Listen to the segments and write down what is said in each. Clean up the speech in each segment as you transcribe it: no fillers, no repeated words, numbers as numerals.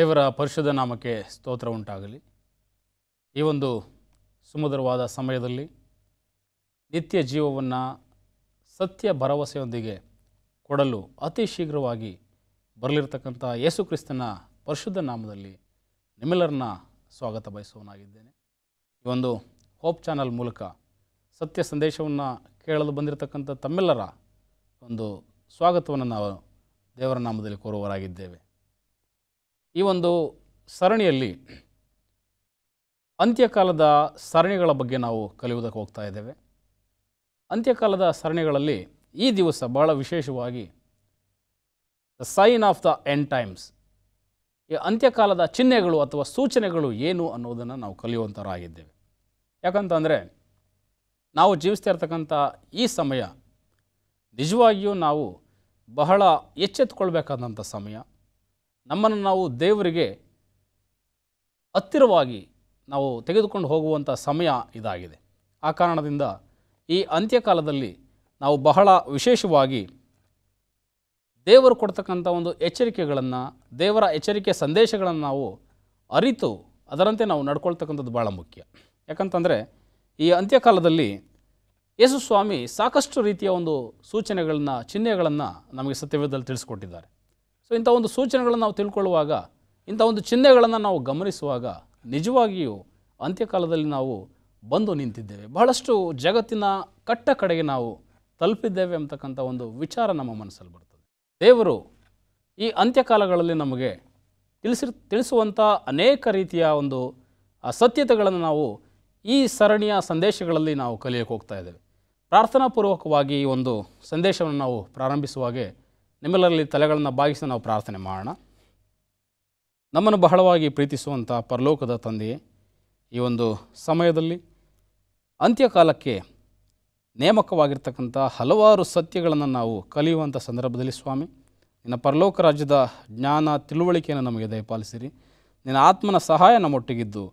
ದೇವರ ಪರಿಶುದ್ಧ ನಾಮಕ್ಕೆ ಸ್ತೋತ್ರ ಉಂಟಾಗಲಿ. ಈ ಒಂದು ಸುಮಧುರವಾದ ಸಮಯದಲ್ಲಿ ನಿತ್ಯ ಜೀವವನ್ನು ಸತ್ಯ ಭರವಸೆಯೊಂದಿಗೆ ಕೊಡಲು ಅತಿ ಶೀಘ್ರವಾಗಿ ಬರಲಿರ್ತಕ್ಕಂಥ ಯೇಸು ಕ್ರಿಸ್ತನ ಪರಿಶುದ್ಧ ನಾಮದಲ್ಲಿ ನಿಮ್ಮೆಲ್ಲರನ್ನ ಸ್ವಾಗತ ಬಯಸುವನಾಗಿದ್ದೇನೆ. ಈ ಒಂದು ಹೋಪ್ ಚಾನಲ್ ಮೂಲಕ ಸತ್ಯ ಸಂದೇಶವನ್ನು ಕೇಳಲು ಬಂದಿರತಕ್ಕಂಥ ತಮ್ಮೆಲ್ಲರ ಒಂದು ಸ್ವಾಗತವನ್ನು ನಾವು ದೇವರ ನಾಮದಲ್ಲಿ ಕೋರುವರಾಗಿದ್ದೇವೆ. ಈ ಒಂದು ಸರಣಿಯಲ್ಲಿ ಅಂತ್ಯಕಾಲದ ಸರಣಿಗಳ ಬಗ್ಗೆ ನಾವು ಕಲಿಯುವುದಕ್ಕೆ ಹೋಗ್ತಾ ಇದ್ದೇವೆ. ಅಂತ್ಯಕಾಲದ ಸರಣಿಗಳಲ್ಲಿ ಈ ದಿವಸ ಬಹಳ ವಿಶೇಷವಾಗಿ the sign of the end times, ಈ ಅಂತ್ಯಕಾಲದ ಚಿಹ್ನೆಗಳು ಅಥವಾ ಸೂಚನೆಗಳು ಏನು ಅನ್ನೋದನ್ನು ನಾವು ಕಲಿಯುವಂಥವರಾಗಿದ್ದೇವೆ. ಯಾಕಂತಂದರೆ ನಾವು ಜೀವಿಸ್ತಾ ಇರ್ತಕ್ಕಂಥ ಈ ಸಮಯ ನಿಜವಾಗಿಯೂ ನಾವು ಬಹಳ ಎಚ್ಚೆತ್ತುಕೊಳ್ಬೇಕಾದಂಥ ಸಮಯ. ನಮ್ಮನ್ನು ನಾವು ದೇವರಿಗೆ ಹತ್ತಿರವಾಗಿ ನಾವು ತೆಗೆದುಕೊಂಡು ಹೋಗುವಂಥ ಸಮಯ ಇದಾಗಿದೆ. ಆ ಕಾರಣದಿಂದ ಈ ಅಂತ್ಯಕಾಲದಲ್ಲಿ ನಾವು ಬಹಳ ವಿಶೇಷವಾಗಿ ದೇವರು ಕೊಡ್ತಕ್ಕಂಥ ಒಂದು ಎಚ್ಚರಿಕೆಗಳನ್ನು, ದೇವರ ಎಚ್ಚರಿಕೆ ಸಂದೇಶಗಳನ್ನು ನಾವು ಅರಿತು ಅದರಂತೆ ನಾವು ನಡ್ಕೊಳ್ತಕ್ಕಂಥದ್ದು ಭಾಳ ಮುಖ್ಯ. ಯಾಕಂತಂದರೆ ಈ ಅಂತ್ಯಕಾಲದಲ್ಲಿ ಯೇಸು ಸ್ವಾಮಿ ಸಾಕಷ್ಟು ರೀತಿಯ ಒಂದು ಸೂಚನೆಗಳನ್ನು, ಚಿಹ್ನೆಗಳನ್ನು ನಮಗೆ ಸತ್ಯವೇದದಲ್ಲಿ ತಿಳಿಸ್ಕೊಟ್ಟಿದ್ದಾರೆ. ಸೊ ಇಂಥ ಒಂದು ಸೂಚನೆಗಳನ್ನು ನಾವು ತಿಳ್ಕೊಳ್ಳುವಾಗ, ಇಂಥ ಒಂದು ಚಿಹ್ನೆಗಳನ್ನು ನಾವು ಗಮನಿಸುವಾಗ ನಿಜವಾಗಿಯೂ ಅಂತ್ಯಕಾಲದಲ್ಲಿ ನಾವು ಬಂದು ನಿಂತಿದ್ದೇವೆ, ಬಹಳಷ್ಟು ಜಗತ್ತಿನ ಕಟ್ಟ ಕಡೆಗೆ ನಾವು ತಲುಪಿದ್ದೇವೆ ಅಂತಕ್ಕಂಥ ಒಂದು ವಿಚಾರ ನಮ್ಮ ಮನಸ್ಸಲ್ಲಿ ಬರ್ತದೆ. ದೇವರು ಈ ಅಂತ್ಯಕಾಲಗಳಲ್ಲಿ ನಮಗೆ ತಿಳಿಸುವಂಥ ಅನೇಕ ರೀತಿಯ ಒಂದು ಸತ್ಯತೆಗಳನ್ನು ನಾವು ಈ ಸರಣಿಯ ಸಂದೇಶಗಳಲ್ಲಿ ನಾವು ಕಲಿಯೋಕ್ಕೆ ಹೋಗ್ತಾ ಇದ್ದೇವೆ. ಪ್ರಾರ್ಥನಾಪೂರ್ವಕವಾಗಿ ಈ ಒಂದು ಸಂದೇಶವನ್ನು ನಾವು ಪ್ರಾರಂಭಿಸುವಾಗೆ ನಿಮ್ಮೆಲ್ಲರಲ್ಲಿ ತಲೆಗಳನ್ನು ಬಾಗಿಸಿ ನಾವು ಪ್ರಾರ್ಥನೆ ಮಾಡೋಣ. ನಮ್ಮನ್ನು ಬಹಳವಾಗಿ ಪ್ರೀತಿಸುವಂಥ ಪರಲೋಕದ ತಂದೆಯೇ, ಈ ಒಂದು ಸಮಯದಲ್ಲಿ ಅಂತ್ಯಕಾಲಕ್ಕೆ ನೇಮಕವಾಗಿರ್ತಕ್ಕಂಥ ಹಲವಾರು ಸತ್ಯಗಳನ್ನು ನಾವು ಕಲಿಯುವಂಥ ಸಂದರ್ಭದಲ್ಲಿ ಸ್ವಾಮಿ, ನಿನ್ನ ಪರಲೋಕ ರಾಜ್ಯದ ಜ್ಞಾನ ತಿಳುವಳಿಕೆಯನ್ನು ನಮಗೆ ದಯಪಾಲಿಸಿರಿ. ನಿನ್ನ ಆತ್ಮನ ಸಹಾಯ ನಮ್ಮೊಟ್ಟಿಗಿದ್ದು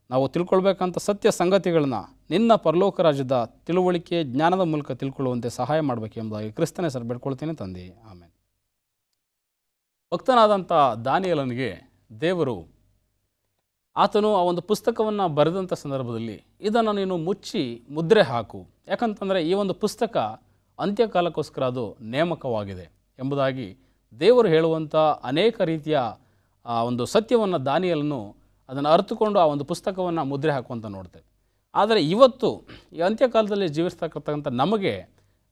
ನಾವು ತಿಳ್ಕೊಳ್ಬೇಕಂತ ಸತ್ಯ ಸಂಗತಿಗಳನ್ನು ನಿನ್ನ ಪರಲೋಕ ರಾಜ್ಯದ ತಿಳುವಳಿಕೆ ಜ್ಞಾನದ ಮೂಲಕ ತಿಳ್ಕೊಳ್ಳುವಂತೆ ಸಹಾಯ ಮಾಡಬೇಕೆಂಬುದಾಗಿ ಕ್ರಿಸ್ತನ ಹೆಸರು ಬೇಡ್ಕೊಳ್ತೇನೆ ತಂದೆ, ಆಮೇಲೆ. ಭಕ್ತನಾದಂಥ ದಾನಿಯೇಲನಿಗೆ ದೇವರು ಆತನು ಆ ಒಂದು ಪುಸ್ತಕವನ್ನು ಬರೆದಂಥ ಸಂದರ್ಭದಲ್ಲಿ ಇದನ್ನು ನೀನು ಮುಚ್ಚಿ ಮುದ್ರೆ ಹಾಕು, ಯಾಕಂತಂದರೆ ಈ ಒಂದು ಪುಸ್ತಕ ಅಂತ್ಯಕಾಲಕ್ಕೋಸ್ಕರ ಅದು ನೇಮಕವಾಗಿದೆ ಎಂಬುದಾಗಿ ದೇವರು ಹೇಳುವಂಥ ಅನೇಕ ರೀತಿಯ ಒಂದು ಸತ್ಯವನ್ನು ದಾನಿಯೇಲನು ಅದನ್ನು ಅರಿತುಕೊಂಡು ಆ ಒಂದು ಪುಸ್ತಕವನ್ನು ಮುದ್ರೆ ಹಾಕುವಂತ ನೋಡ್ತೇವೆ. ಆದರೆ ಇವತ್ತು ಈ ಅಂತ್ಯಕಾಲದಲ್ಲಿ ಜೀವಿಸ್ತಕ್ಕಂಥ ನಮಗೆ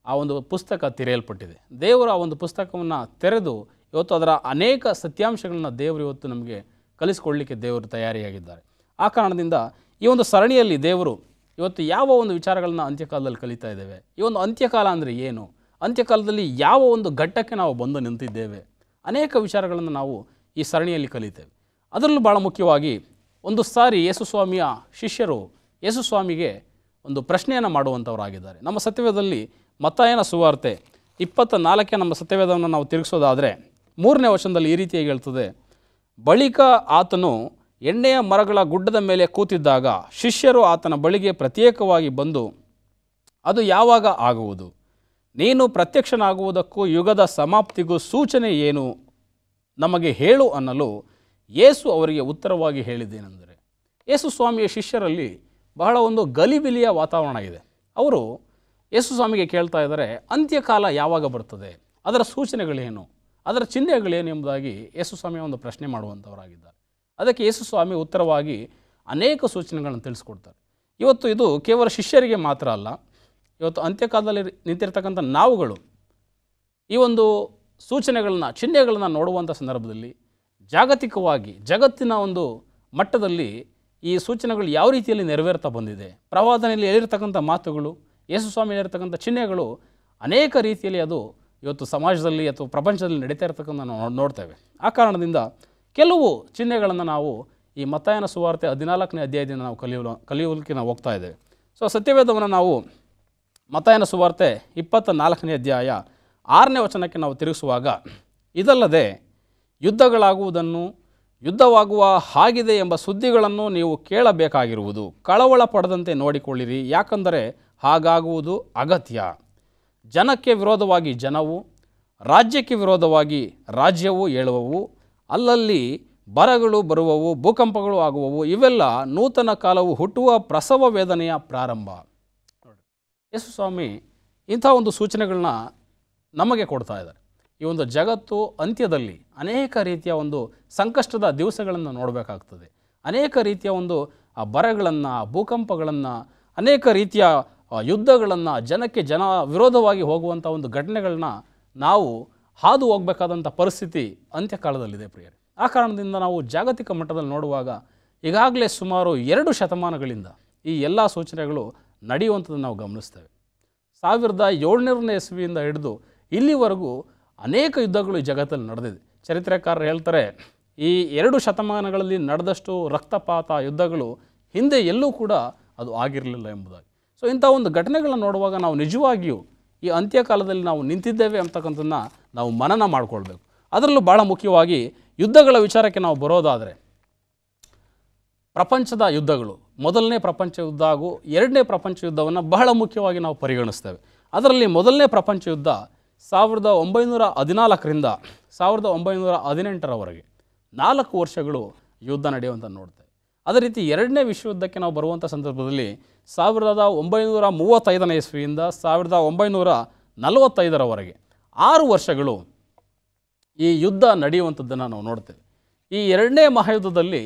ಆ ಒಂದು ಪುಸ್ತಕ ತೆರೆಯಲ್ಪಟ್ಟಿದೆ. ದೇವರು ಆ ಒಂದು ಪುಸ್ತಕವನ್ನು ತೆರೆದು ಇವತ್ತು ಅದರ ಅನೇಕ ಸತ್ಯಾಂಶಗಳನ್ನು ದೇವರು ಇವತ್ತು ನಮಗೆ ಕಲಿಸಿಕೊಳ್ಳಲಿಕ್ಕೆ ದೇವರು ತಯಾರಿಯಾಗಿದ್ದಾರೆ. ಆ ಕಾರಣದಿಂದ ಈ ಒಂದು ಸರಣಿಯಲ್ಲಿ ದೇವರು ಇವತ್ತು ಯಾವ ಒಂದು ವಿಚಾರಗಳನ್ನ ಅಂತ್ಯಕಾಲದಲ್ಲಿ ಕಲಿತಾ ಇದ್ದೇವೆ, ಈ ಒಂದು ಅಂತ್ಯಕಾಲ ಅಂದರೆ ಏನು, ಅಂತ್ಯಕಾಲದಲ್ಲಿ ಯಾವ ಒಂದು ಘಟ್ಟಕ್ಕೆ ನಾವು ಬಂದು ನಿಂತಿದ್ದೇವೆ, ಅನೇಕ ವಿಚಾರಗಳನ್ನು ನಾವು ಈ ಸರಣಿಯಲ್ಲಿ ಕಲಿತೇವೆ. ಅದರಲ್ಲೂ ಭಾಳ ಮುಖ್ಯವಾಗಿ ಒಂದು ಸಾರಿ ಯೇಸುಸ್ವಾಮಿಯ ಶಿಷ್ಯರು ಯೇಸುಸ್ವಾಮಿಗೆ ಒಂದು ಪ್ರಶ್ನೆಯನ್ನು ಮಾಡುವಂಥವರಾಗಿದ್ದಾರೆ. ನಮ್ಮ ಸತ್ಯವೇದದಲ್ಲಿ ಮತ್ತಾಯನ ಸುವಾರ್ತೆ 24 ನಮ್ಮ ಸತ್ಯವೇದವನ್ನು ನಾವು ತಿರುಗಿಸೋದಾದರೆ 3ನೇ ವಚನದಲ್ಲಿ ಈ ರೀತಿಯಾಗಿ ಹೇಳ್ತದೆ, ಬಳಿಕ ಆತನು ಎಣ್ಣೆಯ ಮರಗಳ ಗುಡ್ಡದ ಮೇಲೆ ಕೂತಿದ್ದಾಗ ಶಿಷ್ಯರು ಆತನ ಬಳಿಗೆ ಪ್ರತ್ಯೇಕವಾಗಿ ಬಂದು, ಅದು ಯಾವಾಗ ಆಗುವುದು, ನೀನು ಪ್ರತ್ಯಕ್ಷನಾಗುವುದಕ್ಕೂ ಯುಗದ ಸಮಾಪ್ತಿಗೂ ಸೂಚನೆ ಏನು, ನಮಗೆ ಹೇಳು ಅನ್ನಲು ಯೇಸು ಅವರಿಗೆ ಉತ್ತರವಾಗಿ ಹೇಳಿದ್ದೇನೆಂದರೆ, ಯೇಸು ಸ್ವಾಮಿಯ ಶಿಷ್ಯರಲ್ಲಿ ಬಹಳ ಒಂದು ಗಲಿಬಿಲಿಯ ವಾತಾವರಣ ಇದೆ. ಅವರು ಯೇಸು ಸ್ವಾಮಿಗೆ ಕೇಳ್ತಾ ಇದ್ದಾರೆ, ಅಂತ್ಯಕಾಲ ಯಾವಾಗ ಬರ್ತದೆ, ಅದರ ಸೂಚನೆಗಳೇನು, ಅದರ ಚಿಹ್ನೆಗಳೇನು ಎಂಬುದಾಗಿ ಯೇಸು ಸ್ವಾಮಿಯ ಒಂದು ಪ್ರಶ್ನೆ ಮಾಡುವಂಥವರಾಗಿದ್ದಾರೆ. ಅದಕ್ಕೆ ಯೇಸು ಸ್ವಾಮಿ ಉತ್ತರವಾಗಿ ಅನೇಕ ಸೂಚನೆಗಳನ್ನು ತಿಳಿಸ್ಕೊಡ್ತಾರೆ. ಇವತ್ತು ಇದು ಕೇವಲ ಶಿಷ್ಯರಿಗೆ ಮಾತ್ರ ಅಲ್ಲ, ಇವತ್ತು ಅಂತ್ಯಕಾಲದಲ್ಲಿ ನಿಂತಿರ್ತಕ್ಕಂಥ ನಾವುಗಳು ಈ ಒಂದು ಸೂಚನೆಗಳನ್ನ, ಚಿಹ್ನೆಗಳನ್ನು ನೋಡುವಂಥ ಸಂದರ್ಭದಲ್ಲಿ ಜಾಗತಿಕವಾಗಿ ಜಗತ್ತಿನ ಒಂದು ಮಟ್ಟದಲ್ಲಿ ಈ ಸೂಚನೆಗಳು ಯಾವ ರೀತಿಯಲ್ಲಿ ನೆರವೇರ್ತಾ ಬಂದಿದೆ, ಪ್ರವಾದನೆಯಲ್ಲಿ ಹೇಳಿರ್ತಕ್ಕಂಥ ಮಾತುಗಳು, ಯೇಸು ಸ್ವಾಮಿ ಹೇಳಿರ್ತಕ್ಕಂಥ ಚಿಹ್ನೆಗಳು ಅನೇಕ ರೀತಿಯಲ್ಲಿ ಅದು ಇವತ್ತು ಸಮಾಜದಲ್ಲಿ ಅಥವಾ ಪ್ರಪಂಚದಲ್ಲಿ ನಡೀತಾ ಇರ್ತಕ್ಕಂಥ ನಾವು ನೋಡ್ತೇವೆ. ಆ ಕಾರಣದಿಂದ ಕೆಲವು ಚಿಹ್ನೆಗಳನ್ನು ನಾವು ಈ ಮತ್ತಾಯನ ಸುವಾರ್ತೆ 14ನೇ ಅಧ್ಯಾಯದಿಂದ ನಾವು ಕಲಿಯೋದಕ್ಕೆ ನಾವು ಹೋಗ್ತಾ ಇದ್ದೇವೆ. ಸೊ ಸತ್ಯವೇದವನ್ನು ನಾವು ಮತ್ತಾಯನ ಸುವಾರ್ತೆ 24ನೇ ಅಧ್ಯಾಯ 6ನೇ ವಚನಕ್ಕೆ ನಾವು ತಿರುಗಿಸುವಾಗ, ಇದಲ್ಲದೆ ಯುದ್ಧಗಳಾಗುವುದನ್ನು, ಯುದ್ಧವಾಗುವ ಹಾಗಿದೆ ಎಂಬ ಸುದ್ದಿಗಳನ್ನು ನೀವು ಕೇಳಬೇಕಾಗಿರುವುದು, ಕಳವಳ ಪಡದಂತೆ ನೋಡಿಕೊಳ್ಳಿರಿ, ಯಾಕಂದರೆ ಹಾಗಾಗುವುದು ಅಗತ್ಯ. ಜನಕ್ಕೆ ವಿರೋಧವಾಗಿ ಜನವು, ರಾಜ್ಯಕ್ಕೆ ವಿರೋಧವಾಗಿ ರಾಜ್ಯವು ಏಳುವವು, ಅಲ್ಲಲ್ಲಿ ಬರಗಳು ಬರುವವು, ಭೂಕಂಪಗಳು ಆಗುವವು. ಇವೆಲ್ಲ ನೂತನ ಕಾಲವು ಹುಟ್ಟುವ ಪ್ರಸವ ವೇದನೆಯ ಪ್ರಾರಂಭ. ನೋಡಿ, ಯೇಸು ಸ್ವಾಮಿ ಇಂಥ ಒಂದು ಸೂಚನೆಗಳನ್ನ ನಮಗೆ ಕೊಡ್ತಾ ಇದ್ದಾರೆ. ಈ ಒಂದು ಜಗತ್ತು ಅಂತ್ಯದಲ್ಲಿ ಅನೇಕ ರೀತಿಯ ಒಂದು ಸಂಕಷ್ಟದ ದಿವಸಗಳನ್ನು ನೋಡಬೇಕಾಗ್ತದೆ. ಅನೇಕ ರೀತಿಯ ಒಂದು ಬರಗಳನ್ನು, ಭೂಕಂಪಗಳನ್ನು, ಅನೇಕ ರೀತಿಯ ಯುದ್ಧಗಳನ್ನು, ಜನಕ್ಕೆ ಜನ ವಿರೋಧವಾಗಿ ಹೋಗುವಂಥ ಒಂದು ಘಟನೆಗಳನ್ನ ನಾವು ಹಾದು ಹೋಗಬೇಕಾದಂಥ ಪರಿಸ್ಥಿತಿ ಅಂತ್ಯಕಾಲದಲ್ಲಿದೆ ಪ್ರಿಯರೇ. ಆ ಕಾರಣದಿಂದ ನಾವು ಜಾಗತಿಕ ಮಟ್ಟದಲ್ಲಿ ನೋಡುವಾಗ ಈಗಾಗಲೇ ಸುಮಾರು 2 ಶತಮಾನಗಳಿಂದ ಈ ಎಲ್ಲ ಸೂಚನೆಗಳು ನಡೆಯುವಂಥದ್ದು ನಾವು ಗಮನಿಸ್ತೇವೆ. 1700ನೇ ಇಸವಿಯಿಂದ ಹಿಡಿದು ಇಲ್ಲಿವರೆಗೂ ಅನೇಕ ಯುದ್ಧಗಳು ಈ ಜಗತ್ತಲ್ಲಿ ನಡೆದಿದೆ. ಚರಿತ್ರೆಕಾರರು ಹೇಳ್ತಾರೆ, ಈ 2 ಶತಮಾನಗಳಲ್ಲಿ ನಡೆದಷ್ಟು ರಕ್ತಪಾತ ಯುದ್ಧಗಳು ಹಿಂದೆ ಎಲ್ಲೂ ಕೂಡ ಅದು ಆಗಿರಲಿಲ್ಲ ಎಂಬುದಾಗಿ. ಸೊ ಇಂಥ ಒಂದು ಘಟನೆಗಳನ್ನ ನೋಡುವಾಗ ನಾವು ನಿಜವಾಗಿಯೂ ಈ ಅಂತ್ಯಕಾಲದಲ್ಲಿ ನಾವು ನಿಂತಿದ್ದೇವೆ ಅಂತಕ್ಕಂಥದ್ದನ್ನ ನಾವು ಮನನ ಮಾಡಿಕೊಳ್ಬೇಕು. ಅದರಲ್ಲೂ ಭಾಳ ಮುಖ್ಯವಾಗಿ ಯುದ್ಧಗಳ ವಿಚಾರಕ್ಕೆ ನಾವು ಬರೋದಾದರೆ, ಪ್ರಪಂಚದ ಯುದ್ಧಗಳು, ಮೊದಲನೇ ಪ್ರಪಂಚ ಯುದ್ಧ ಹಾಗೂ 2ನೇ ಪ್ರಪಂಚ ಯುದ್ಧವನ್ನು ಬಹಳ ಮುಖ್ಯವಾಗಿ ನಾವು ಪರಿಗಣಿಸ್ತೇವೆ. ಅದರಲ್ಲಿ ಮೊದಲನೇ ಪ್ರಪಂಚ ಯುದ್ಧ 1914ರಿಂದ 1918ರವರೆಗೆ 4 ವರ್ಷಗಳು ಯುದ್ಧ ನಡೆಯುವಂಥ ನೋಡ್ತೇವೆ. ಅದೇ ರೀತಿ 2ನೇ ವಿಶ್ವಯುದ್ಧಕ್ಕೆ ನಾವು ಬರುವಂಥ ಸಂದರ್ಭದಲ್ಲಿ 1935ನೇ ಇಸ್ವಿಯಿಂದ 1945ರವರೆಗೆ 6 ವರ್ಷಗಳು ಈ ಯುದ್ಧ ನಡೆಯುವಂಥದ್ದನ್ನು ನಾವು ನೋಡ್ತೇವೆ. ಈ 2ನೇ ಮಹಾಯುದ್ಧದಲ್ಲಿ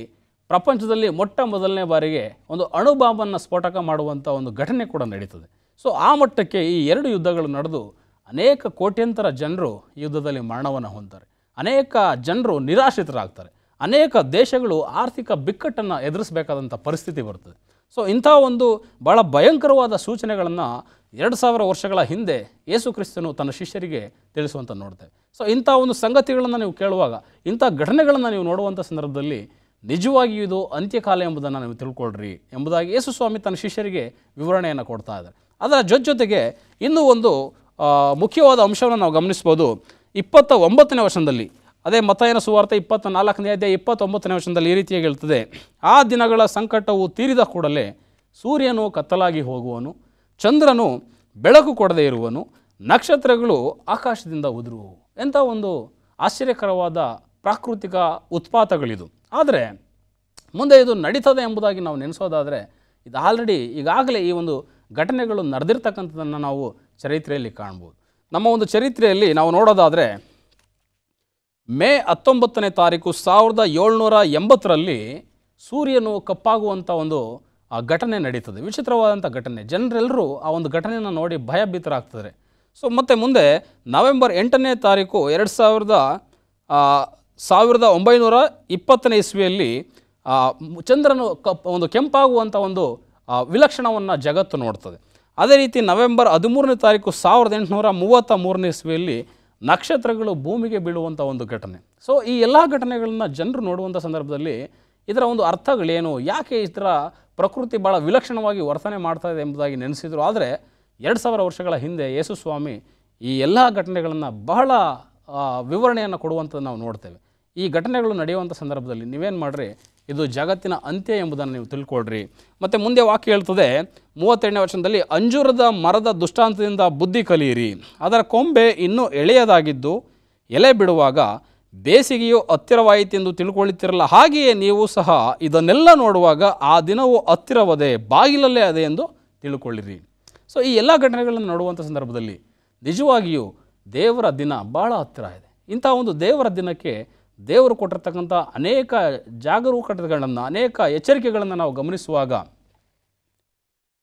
ಪ್ರಪಂಚದಲ್ಲಿ ಮೊದಲನೇ ಬಾರಿಗೆ ಒಂದು ಅಣುಬಾಂಬನ್ನು ಸ್ಫೋಟಕ ಮಾಡುವಂಥ ಒಂದು ಘಟನೆ ಕೂಡ ನಡೀತದೆ. ಸೊ ಆ ಮಟ್ಟಕ್ಕೆ ಈ 2 ಯುದ್ಧಗಳು ನಡೆದು ಅನೇಕ ಕೋಟ್ಯಂತರ ಜನರು ಈ ಯುದ್ಧದಲ್ಲಿ ಮರಣವನ್ನು ಹೊಂದ್ತಾರೆ. ಅನೇಕ ಜನರು ನಿರಾಶ್ರಿತರಾಗ್ತಾರೆ. ಅನೇಕ ದೇಶಗಳು ಆರ್ಥಿಕ ಬಿಕ್ಕಟ್ಟನ್ನು ಎದುರಿಸಬೇಕಾದಂಥ ಪರಿಸ್ಥಿತಿ ಬರ್ತದೆ. ಸೊ ಇಂಥ ಒಂದು ಭಾಳ ಭಯಂಕರವಾದ ಸೂಚನೆಗಳನ್ನು 2000 ವರ್ಷಗಳ ಹಿಂದೆ ಯೇಸು ಕ್ರಿಸ್ತನು ತನ್ನ ಶಿಷ್ಯರಿಗೆ ತಿಳಿಸುವಂಥ ನೋಡ್ತೇವೆ. ಸೊ ಇಂಥ ಒಂದು ಸಂಗತಿಗಳನ್ನು ನೀವು ಕೇಳುವಾಗ, ಇಂಥ ಘಟನೆಗಳನ್ನು ನೀವು ನೋಡುವಂಥ ಸಂದರ್ಭದಲ್ಲಿ ನಿಜವಾಗಿಯೂ ಇದು ಅಂತ್ಯಕಾಲ ಎಂಬುದನ್ನು ನೀವು ತಿಳ್ಕೊಳ್ರಿ ಎಂಬುದಾಗಿ ಯೇಸು ಸ್ವಾಮಿ ತನ್ನ ಶಿಷ್ಯರಿಗೆ ವಿವರಣೆಯನ್ನು ಕೊಡ್ತಾ ಇದ್ದಾರೆ. ಅದರ ಜೊತೆಗೆ ಇನ್ನೂ ಒಂದು ಮುಖ್ಯವಾದ ಅಂಶವನ್ನು ನಾವು ಗಮನಿಸ್ಬೋದು. 29ನೇ ವಚನದಲ್ಲಿ, ಅದೇ ಮತ್ತಾಯನ ಸುವಾರ್ತೆ 24ನೇ ಅಧ್ಯಾಯ 29ನೇ ವಚನದಲ್ಲಿ ಈ ರೀತಿಯಾಗಿ ಹೇಳ್ತದೆ, ಆ ದಿನಗಳ ಸಂಕಟವು ತೀರಿದ ಕೂಡಲೇ ಸೂರ್ಯನು ಕತ್ತಲಾಗಿ ಹೋಗುವನು, ಚಂದ್ರನು ಬೆಳಕು ಕೊಡದೇ ಇರುವನು, ನಕ್ಷತ್ರಗಳು ಆಕಾಶದಿಂದ ಉದುರುವವು. ಎಂಥ ಒಂದು ಆಶ್ಚರ್ಯಕರವಾದ ಪ್ರಾಕೃತಿಕ ಉತ್ಪಾತಗಳಿದು. ಆದರೆ ಮುಂದೆ ಇದು ನಡೀತದೆ ಎಂಬುದಾಗಿ ನಾವು ನೆನೆಸೋದಾದರೆ, ಇದು ಈಗಾಗಲೇ ಈ ಒಂದು ಘಟನೆಗಳು ನಡೆದಿರ್ತಕ್ಕಂಥದ್ದನ್ನು ನಾವು ಚರಿತ್ರೆಯಲ್ಲಿ ಕಾಣ್ಬೋದು. ನಮ್ಮ ಒಂದು ಚರಿತ್ರೆಯಲ್ಲಿ ನಾವು ನೋಡೋದಾದರೆ, ಮೇ 19ನೇ ತಾರೀಕು 1780ರಲ್ಲಿ ಸೂರ್ಯನು ಕಪ್ಪಾಗುವಂಥ ಒಂದು ಘಟನೆ ನಡೀತದೆ. ವಿಚಿತ್ರವಾದಂಥ ಘಟನೆ. ಜನರೆಲ್ಲರೂ ಆ ಒಂದು ಘಟನೆಯನ್ನು ನೋಡಿ ಭಯಭೀತರಾಗ್ತಾರೆ. ಸೊ ಮತ್ತು ಮುಂದೆ ನವೆಂಬರ್ 8ನೇ ತಾರೀಕು 1920ನೇ ಇಸ್ವಿಯಲ್ಲಿ ಚಂದ್ರನು ಒಂದು ಕೆಂಪಾಗುವಂಥ ಒಂದು ವಿಲಕ್ಷಣವನ್ನು ಜಗತ್ತು ನೋಡ್ತದೆ. ಅದೇ ರೀತಿ ನವೆಂಬರ್ 13ನೇ ತಾರೀಕು 1833ನೇ ಇಸ್ವಿಯಲ್ಲಿ ನಕ್ಷತ್ರಗಳು ಭೂಮಿಗೆ ಬೀಳುವಂಥ ಒಂದು ಘಟನೆ. ಸೊ ಈ ಎಲ್ಲ ಘಟನೆಗಳನ್ನ ಜನರು ನೋಡುವಂಥ ಸಂದರ್ಭದಲ್ಲಿ ಇದರ ಒಂದು ಅರ್ಥಗಳೇನು, ಯಾಕೆ ಈ ಥರ ಪ್ರಕೃತಿ ಭಾಳ ವಿಲಕ್ಷಣವಾಗಿ ವರ್ತನೆ ಮಾಡ್ತಾ ಇದೆ ಎಂಬುದಾಗಿ ನೆನೆಸಿದರು. ಆದರೆ 2000 ವರ್ಷಗಳ ಹಿಂದೆ ಯೇಸು ಸ್ವಾಮಿ ಈ ಎಲ್ಲ ಘಟನೆಗಳನ್ನು ಬಹಳ ವಿವರಣೆಯನ್ನು ಕೊಡುವಂಥದ್ದು ನಾವು ನೋಡ್ತೇವೆ. ಈ ಘಟನೆಗಳು ನಡೆಯುವಂಥ ಸಂದರ್ಭದಲ್ಲಿ ನೀವೇನು ಮಾಡಿರಿ, ಇದು ಜಗತ್ತಿನ ಅಂತ್ಯ ಎಂಬುದನ್ನು ನೀವು ತಿಳ್ಕೊಳ್ರಿ. ಮತ್ತು ಮುಂದೆ ವಾಕ್ಯ ಹೇಳ್ತದೆ 32ನೇ ವಚನದಲ್ಲಿ, ಅಂಜೂರದ ಮರದ ದುಷ್ಟಾಂತದಿಂದ ಬುದ್ಧಿ ಕಲಿಯಿರಿ, ಅದರ ಕೊಂಬೆ ಇನ್ನೂ ಎಳೆಯದಾಗಿದ್ದು ಎಲೆ ಬಿಡುವಾಗ ಬೇಸಿಗೆಯು ಹತ್ತಿರವಾಯಿತೆಂದು ತಿಳ್ಕೊಳ್ಳುತ್ತಿರಲ್ಲ, ಹಾಗೆಯೇ ನೀವು ಸಹ ಇದನ್ನೆಲ್ಲ ನೋಡುವಾಗ ಆ ದಿನವು ಹತ್ತಿರವದೆ, ಬಾಗಿಲಲ್ಲೇ ಅದೇ ಎಂದು ತಿಳ್ಕೊಳ್ಳಿರಿ. ಸೊ ಈ ಎಲ್ಲ ಘಟನೆಗಳನ್ನು ನೋಡುವಂಥ ಸಂದರ್ಭದಲ್ಲಿ ನಿಜವಾಗಿಯೂ ದೇವರ ದಿನ ಭಾಳ ಹತ್ತಿರ ಇದೆ. ಇಂಥ ಒಂದು ದೇವರ ದಿನಕ್ಕೆ ದೇವರು ಕೊಟ್ಟಿರ್ತಕ್ಕಂಥ ಅನೇಕ ಜಾಗರೂಕತೆಗಳನ್ನು, ಅನೇಕ ಎಚ್ಚರಿಕೆಗಳನ್ನು ನಾವು ಗಮನಿಸುವಾಗ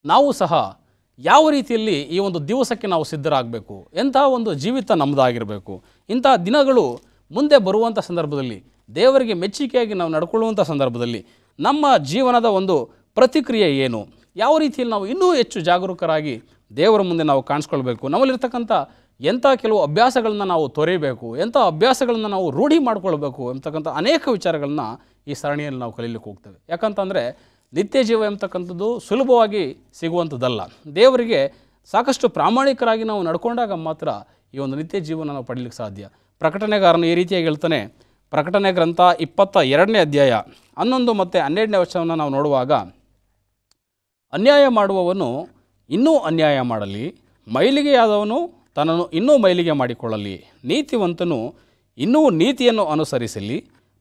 ನಾವು ಸಹ ಯಾವ ರೀತಿಯಲ್ಲಿ ಈ ಒಂದು ದಿವಸಕ್ಕೆ ನಾವು ಸಿದ್ಧರಾಗಬೇಕು, ಎಂಥ ಒಂದು ಜೀವಿತ ನಮ್ಮದಾಗಿರಬೇಕು, ಇಂಥ ದಿನಗಳು ಮುಂದೆ ಬರುವಂಥ ಸಂದರ್ಭದಲ್ಲಿ ದೇವರಿಗೆ ಮೆಚ್ಚುಗೆಯಾಗಿ ನಾವು ನಡ್ಕೊಳ್ಳುವಂಥ ಸಂದರ್ಭದಲ್ಲಿ ನಮ್ಮ ಜೀವನದ ಒಂದು ಪ್ರತಿಕ್ರಿಯೆ ಏನು, ಯಾವ ರೀತಿಯಲ್ಲಿ ನಾವು ಇನ್ನೂ ಹೆಚ್ಚು ಜಾಗರೂಕರಾಗಿ ದೇವರ ಮುಂದೆ ನಾವು ಕಾಣಿಸ್ಕೊಳ್ಬೇಕು, ನಮ್ಮಲ್ಲಿರ್ತಕ್ಕಂಥ ಎಂಥ ಕೆಲವು ಅಭ್ಯಾಸಗಳನ್ನ ನಾವು ತೊರೆಯಬೇಕು, ಎಂಥ ಅಭ್ಯಾಸಗಳನ್ನು ನಾವು ರೂಢಿ ಮಾಡ್ಕೊಳ್ಬೇಕು ಎಂಬತಕ್ಕಂಥ ಅನೇಕ ವಿಚಾರಗಳನ್ನ ಈ ಸರಣಿಯಲ್ಲಿ ನಾವು ಕಲೀಲಿಕ್ಕೆ ಹೋಗ್ತೇವೆ. ಯಾಕಂತಂದರೆ ನಿತ್ಯ ಜೀವ ಎಂಬತಕ್ಕಂಥದ್ದು ಸುಲಭವಾಗಿ ಸಿಗುವಂಥದ್ದಲ್ಲ. ದೇವರಿಗೆ ಸಾಕಷ್ಟು ಪ್ರಾಮಾಣಿಕರಾಗಿ ನಾವು ನಡ್ಕೊಂಡಾಗ ಮಾತ್ರ ಈ ಒಂದು ನಿತ್ಯ ಜೀವನ ನಾವು ಪಡೀಲಿಕ್ಕೆ ಸಾಧ್ಯ. ಪ್ರಕಟಣೆಗಾರನು ಈ ರೀತಿಯಾಗಿ ಹೇಳ್ತಾನೆ. ಪ್ರಕಟಣೆ ಗ್ರಂಥ 22ನೇ ಅಧ್ಯಾಯ 11 ಮತ್ತು 12ನೇ ವಚನವನ್ನು ನಾವು ನೋಡುವಾಗ, ಅನ್ಯಾಯ ಮಾಡುವವನು ಇನ್ನೂ ಅನ್ಯಾಯ ಮಾಡಲಿ, ಮೈಲಿಗೆಯಾದವನು ತನ್ನನ್ನು ಇನ್ನೂ ಮೈಲಿಗೆ ಮಾಡಿಕೊಳ್ಳಲಿ, ನೀತಿವಂತನು ಇನ್ನೂ ನೀತಿಯನ್ನು ಅನುಸರಿಸಲಿ,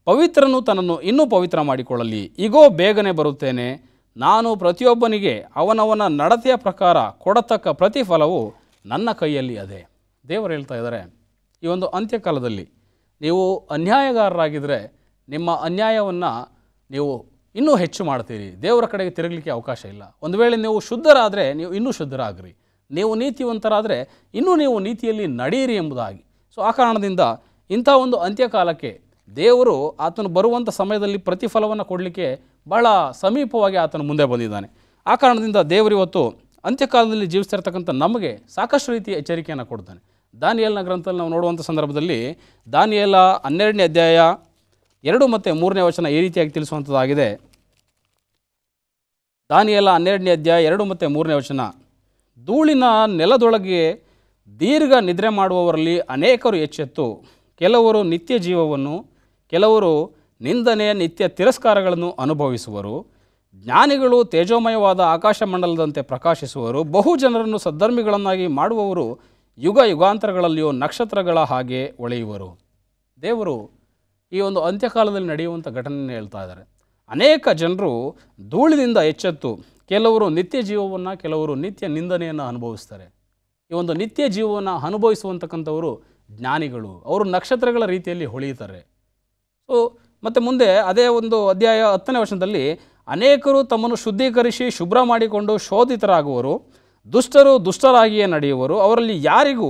ಪವಿತ್ರನು ತನ್ನನ್ನು ಇನ್ನೂ ಪವಿತ್ರ ಮಾಡಿಕೊಳ್ಳಲಿ. ಇಗೋ, ಬೇಗನೆ ಬರುತ್ತೇನೆ. ನಾನು ಪ್ರತಿಯೊಬ್ಬನಿಗೆ ಅವನವನ ನಡತೆಯ ಪ್ರಕಾರ ಕೊಡತಕ್ಕ ಪ್ರತಿಫಲವು ನನ್ನ ಕೈಯಲ್ಲಿ ಅದೇ. ದೇವರು ಹೇಳ್ತಾ ಇದ್ದಾರೆ, ಈ ಒಂದು ಅಂತ್ಯಕಾಲದಲ್ಲಿ ನೀವು ಅನ್ಯಾಯಗಾರರಾಗಿದ್ದರೆ ನಿಮ್ಮ ಅನ್ಯಾಯವನ್ನು ನೀವು ಇನ್ನೂ ಹೆಚ್ಚು ಮಾಡ್ತೀರಿ. ದೇವರ ಕಡೆಗೆ ತಿರುಗಲಿಕ್ಕೆ ಅವಕಾಶ ಇಲ್ಲ. ಒಂದು ವೇಳೆ ನೀವು ಶುದ್ಧರಾದರೆ ನೀವು ಇನ್ನೂ ಶುದ್ಧರಾಗ್ರಿ, ನೀವು ನೀತಿವಂತರಾದರೆ ಇನ್ನೂ ನೀವು ನೀತಿಯಲ್ಲಿ ನಡೆಯಿರಿ ಎಂಬುದಾಗಿ. ಸೊ ಆ ಕಾರಣದಿಂದ ಇಂಥ ಒಂದು ಅಂತ್ಯಕಾಲಕ್ಕೆ ದೇವರು ಆತನು ಬರುವಂಥ ಸಮಯದಲ್ಲಿ ಪ್ರತಿಫಲವನ್ನು ಕೊಡಲಿಕ್ಕೆ ಬಹಳ ಸಮೀಪವಾಗಿ ಆತನು ಮುಂದೆ ಬಂದಿದ್ದಾನೆ. ಆ ಕಾರಣದಿಂದ ದೇವರು ಇವತ್ತು ಅಂತ್ಯಕಾಲದಲ್ಲಿ ಜೀವಿಸ್ತಿರ್ತಕ್ಕಂಥ ನಮಗೆ ಸಾಕಷ್ಟು ರೀತಿಯ ಎಚ್ಚರಿಕೆಯನ್ನು ಕೊಡ್ತಾನೆ. ದಾನಿಯೇಲನ ಗ್ರಂಥದಲ್ಲಿ ನಾವು ನೋಡುವಂಥ ಸಂದರ್ಭದಲ್ಲಿ ದಾನಿಯೇಲ 12ನೇ ಅಧ್ಯಾಯ 2 ಮತ್ತು 3ನೇ ವಚನ ಈ ರೀತಿಯಾಗಿ ತಿಳಿಸುವಂಥದ್ದಾಗಿದೆ. ದಾನಿಯೇಲ 12ನೇ ಅಧ್ಯಾಯ 2 ಮತ್ತು 3ನೇ ವಚನ. ಧೂಳಿನ ನೆಲದೊಳಗೆ ದೀರ್ಘ ನಿದ್ರೆ ಮಾಡುವವರಲ್ಲಿ ಅನೇಕರು ಎಚ್ಚೆತ್ತು, ಕೆಲವರು ನಿತ್ಯ ಜೀವವನ್ನು, ಕೆಲವರು ನಿಂದನೆ ನಿತ್ಯ ತಿರಸ್ಕಾರಗಳನ್ನು ಅನುಭವಿಸುವರು. ಜ್ಞಾನಿಗಳು ತೇಜೋಮಯವಾದ ಆಕಾಶಮಂಡಲದಂತೆ ಪ್ರಕಾಶಿಸುವರು. ಬಹು ಜನರನ್ನು ಸದ್ಧರ್ಮಿಗಳನ್ನಾಗಿ ಮಾಡುವವರು ಯುಗ ಯುಗಾಂತರಗಳಲ್ಲಿಯೂ ನಕ್ಷತ್ರಗಳ ಹಾಗೆ ಹೊಳೆಯುವರು. ದೇವರು ಈ ಒಂದು ಅಂತ್ಯಕಾಲದಲ್ಲಿ ನಡೆಯುವಂಥ ಘಟನೆಯನ್ನು ಹೇಳ್ತಾ ಇದ್ದಾರೆ. ಅನೇಕ ಜನರು ಧೂಳಿನಿಂದ ಎಚ್ಚೆತ್ತು, ಕೆಲವರು ನಿತ್ಯ ಜೀವವನ್ನು, ಕೆಲವರು ನಿತ್ಯ ನಿಂದನೆಯನ್ನು ಅನುಭವಿಸ್ತಾರೆ. ಈ ಒಂದು ನಿತ್ಯ ಜೀವವನ್ನು ಅನುಭವಿಸುವಂತಕ್ಕಂಥವರು ಜ್ಞಾನಿಗಳು, ಅವರು ನಕ್ಷತ್ರಗಳ ರೀತಿಯಲ್ಲಿ ಹೊಳೆಯುತ್ತಾರೆ. ಸೊ ಮತ್ತು ಮುಂದೆ ಅದೇ ಒಂದು ಅಧ್ಯಾಯ 10ನೇ ವಚನದಲ್ಲಿ ಅನೇಕರು ತಮ್ಮನ್ನು ಶುದ್ಧೀಕರಿಸಿ ಶುಭ್ರ ಮಾಡಿಕೊಂಡು ಶೋಧಿತರಾಗುವರು, ದುಷ್ಟರು ದುಷ್ಟರಾಗಿಯೇ ನಡೆಯುವರು, ಅವರಲ್ಲಿ ಯಾರಿಗೂ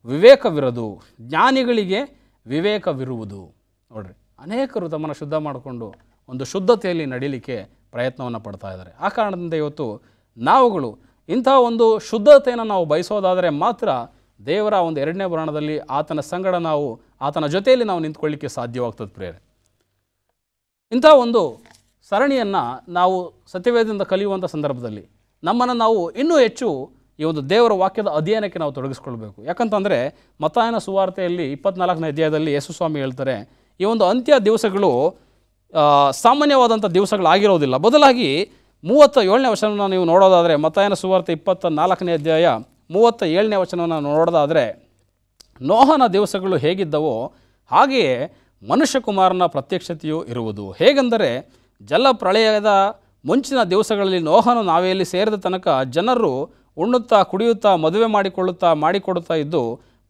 ವಿವೇಕವಿರದು, ಜ್ಞಾನಿಗಳಿಗೆ ವಿವೇಕವಿರುವುದು. ನೋಡ್ರಿ, ಅನೇಕರು ತಮ್ಮನ್ನು ಶುದ್ಧ ಮಾಡಿಕೊಂಡು ಒಂದು ಶುದ್ಧತೆಯಲ್ಲಿ ನಡೀಲಿಕ್ಕೆ ಪ್ರಯತ್ನವನ್ನು ಪಡ್ತಾ ಇದ್ದಾರೆ. ಆ ಕಾರಣದಿಂದ ಇವತ್ತು ನಾವುಗಳು ಇಂಥ ಒಂದು ಶುದ್ಧತೆಯನ್ನು ನಾವು ಬಯಸೋದಾದರೆ ಮಾತ್ರ ದೇವರ ಒಂದು 2ನೇ ಬರಣದಲ್ಲಿ ಆತನ ಸಂಗಡ ನಾವು ಆತನ ಜೊತೆಯಲ್ಲಿ ನಾವು ನಿಂತ್ಕೊಳ್ಳಿಕ್ಕೆ ಸಾಧ್ಯವಾಗ್ತದೆ ಪ್ರಿಯರೇ. ಇಂಥ ಒಂದು ಸರಣಿಯನ್ನು ನಾವು ಸತ್ಯವೇದದಿಂದ ಕಲಿಯುವಂಥ ಸಂದರ್ಭದಲ್ಲಿ ನಮ್ಮನ್ನು ನಾವು ಇನ್ನೂ ಹೆಚ್ಚು ಈ ಒಂದು ದೇವರ ವಾಕ್ಯದ ಅಧ್ಯಯನಕ್ಕೆ ನಾವು ತೊಡಗಿಸ್ಕೊಳ್ಬೇಕು. ಯಾಕಂತಂದರೆ ಮತ್ತಾಯನ ಸುವಾರ್ತೆಯಲ್ಲಿ 24ನೇ ಅಧ್ಯಾಯದಲ್ಲಿ ಯೇಸು ಸ್ವಾಮಿ ಹೇಳ್ತಾರೆ, ಈ ಒಂದು ಅಂತ್ಯ ದಿವಸಗಳು ಸಾಮಾನ್ಯವಾದಂಥ ದಿವಸಗಳಾಗಿರೋದಿಲ್ಲ. ಬದಲಾಗಿ 37ನೇ ವಚನವನ್ನು ನೀವು ನೋಡೋದಾದರೆ, ಮತ್ತಾಯನ ಸುವಾರ್ತೆ 24ನೇ ಅಧ್ಯಾಯ 37ನೇ ವಚನವನ್ನು ನೋಡೋದಾದರೆ, ನೋಹನ ದಿವಸಗಳು ಹೇಗಿದ್ದವೋ ಹಾಗೆಯೇ ಮನುಷ್ಯಕುಮಾರನ ಪ್ರತ್ಯಕ್ಷತೆಯೂ ಇರುವುದು. ಹೇಗೆಂದರೆ ಜಲಪ್ರಳಯದ ಮುಂಚಿನ ದಿವಸಗಳಲ್ಲಿ ನೋಹನು ನಾವೆಯಲ್ಲಿ ಸೇರಿದ ತನಕ ಜನರು ಉಣ್ಣುತ್ತಾ ಕುಡಿಯುತ್ತಾ ಮದುವೆ ಮಾಡಿಕೊಡುತ್ತಾ ಇದ್ದು,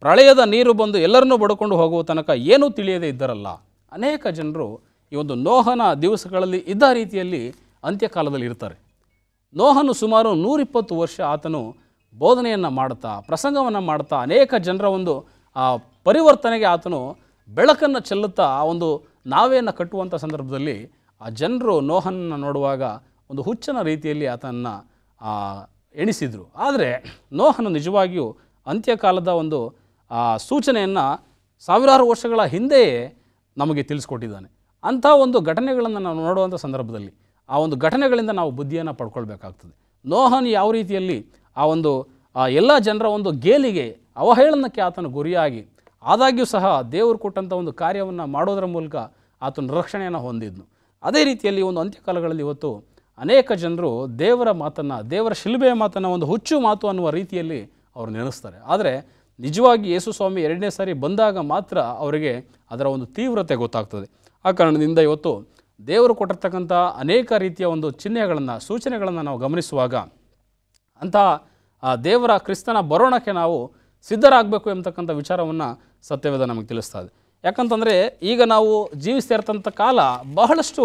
ಪ್ರಳಯದ ನೀರು ಬಂದು ಎಲ್ಲರನ್ನೂ ಬಡ್ಕೊಂಡು ಹೋಗುವ ತನಕ ಏನೂ ತಿಳಿಯದೇ ಇದ್ದರಲ್ಲ. ಅನೇಕ ಜನರು ಈ ಒಂದು ನೋಹನ ದಿವಸಗಳಲ್ಲಿ ಇದ್ದ ರೀತಿಯಲ್ಲಿ ಅಂತ್ಯಕಾಲದಲ್ಲಿ ಇರ್ತಾರೆ. ನೋಹನು ಸುಮಾರು 120 ವರ್ಷ ಆತನು ಬೋಧನೆಯನ್ನು ಮಾಡುತ್ತಾ, ಪ್ರಸಂಗವನ್ನು ಮಾಡುತ್ತಾ, ಅನೇಕ ಜನರ ಒಂದು ಪರಿವರ್ತನೆಗೆ ಆತನು ಬೆಳಕನ್ನು ಚೆಲ್ಲುತ್ತಾ ಆ ಒಂದು ನಾವೆಯನ್ನು ಕಟ್ಟುವಂಥ ಸಂದರ್ಭದಲ್ಲಿ ಆ ಜನರು ನೋಹನನ್ನು ನೋಡುವಾಗ ಒಂದು ಹುಚ್ಚನ ರೀತಿಯಲ್ಲಿ ಆತನನ್ನು ಎಣಿಸಿದರು. ಆದರೆ ನೋಹನು ನಿಜವಾಗಿಯೂ ಅಂತ್ಯಕಾಲದ ಒಂದು ಸೂಚನೆಯನ್ನು ಸಾವಿರಾರು ವರ್ಷಗಳ ಹಿಂದೆಯೇ ನಮಗೆ ತಿಳಿಸ್ಕೊಟ್ಟಿದ್ದಾನೆ. ಅಂಥ ಒಂದು ಘಟನೆಗಳನ್ನು ನಾವು ನೋಡುವಂಥ ಸಂದರ್ಭದಲ್ಲಿ ಆ ಒಂದು ಘಟನೆಗಳಿಂದ ನಾವು ಬುದ್ಧಿಯನ್ನು ಪಡ್ಕೊಳ್ಬೇಕಾಗ್ತದೆ. ನೋಹನು ಯಾವ ರೀತಿಯಲ್ಲಿ ಆ ಒಂದು ಎಲ್ಲ ಜನರ ಒಂದು ಗೇಲಿಗೆ ಅವಹೇಳನಕ್ಕೆ ಆತನು ಗುರಿಯಾಗಿ ಆದಾಗ್ಯೂ ಸಹ ದೇವರು ಕೊಟ್ಟಂಥ ಒಂದು ಕಾರ್ಯವನ್ನು ಮಾಡೋದರ ಮೂಲಕ ಆತನ ರಕ್ಷಣೆಯನ್ನು ಹೊಂದಿದ್ನು. ಅದೇ ರೀತಿಯಲ್ಲಿ ಒಂದು ಅಂತ್ಯಕಾಲಗಳಲ್ಲಿ ಇವತ್ತು ಅನೇಕ ಜನರು ದೇವರ ಮಾತನ್ನು, ದೇವರ ಶಿಲುಬೆಯ ಮಾತನ್ನು ಒಂದು ಹುಚ್ಚು ಮಾತು ಅನ್ನುವ ರೀತಿಯಲ್ಲಿ ಅವರು ನೆನೆಸ್ತಾರೆ. ಆದರೆ ನಿಜವಾಗಿ ಯೇಸು ಸ್ವಾಮಿ 2ನೇ ಸಾರಿ ಬಂದಾಗ ಮಾತ್ರ ಅವರಿಗೆ ಅದರ ಒಂದು ತೀವ್ರತೆ ಗೊತ್ತಾಗ್ತದೆ. ಆ ಕಾರಣದಿಂದ ಇವತ್ತು ದೇವರು ಕೊಟ್ಟಿರ್ತಕ್ಕಂಥ ಅನೇಕ ರೀತಿಯ ಒಂದು ಚಿಹ್ನೆಗಳನ್ನು, ಸೂಚನೆಗಳನ್ನು ನಾವು ಗಮನಿಸುವಾಗ ಅಂಥ ದೇವರ ಕ್ರಿಸ್ತನ ಬರೋಣಕ್ಕೆ ನಾವು ಸಿದ್ಧರಾಗಬೇಕು ಎಂಬತಕ್ಕಂಥ ವಿಚಾರವನ್ನು ಸತ್ಯವೇದ ನಮಗೆ ತಿಳಿಸ್ತಾ ಇದೆ. ಯಾಕಂತಂದರೆ ಈಗ ನಾವು ಜೀವಿಸ್ತಿರ್ತಂಥ ಕಾಲ ಬಹಳಷ್ಟು